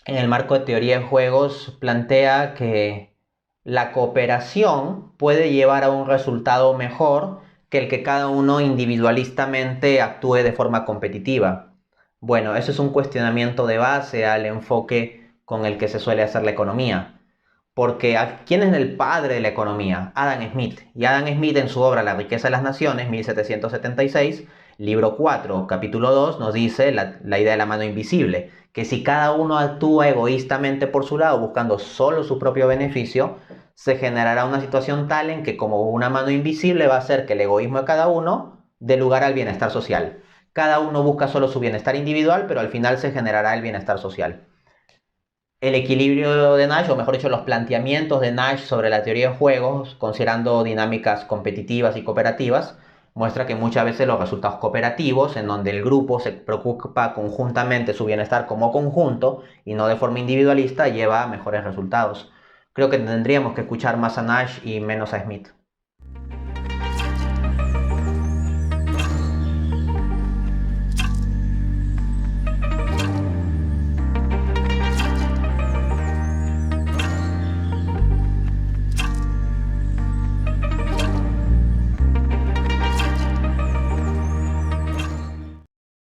en el marco de teoría de juegos plantea que la cooperación puede llevar a un resultado mejor que el que cada uno individualistamente actúe de forma competitiva. Bueno, eso es un cuestionamiento de base al enfoque con el que se suele hacer la economía. Porque ¿quién es el padre de la economía? Adam Smith. Y Adam Smith en su obra La riqueza de las naciones, 1776, libro 4, capítulo 2, nos dice la idea de la mano invisible, que si cada uno actúa egoístamente por su lado, buscando solo su propio beneficio, se generará una situación tal en que como una mano invisible va a hacer que el egoísmo de cada uno dé lugar al bienestar social. Cada uno busca solo su bienestar individual, pero al final se generará el bienestar social. El equilibrio de Nash, o mejor dicho, los planteamientos de Nash sobre la teoría de juegos, considerando dinámicas competitivas y cooperativas, muestra que muchas veces los resultados cooperativos, en donde el grupo se preocupa conjuntamente su bienestar como conjunto y no de forma individualista, lleva a mejores resultados. Creo que tendríamos que escuchar más a Nash y menos a Smith.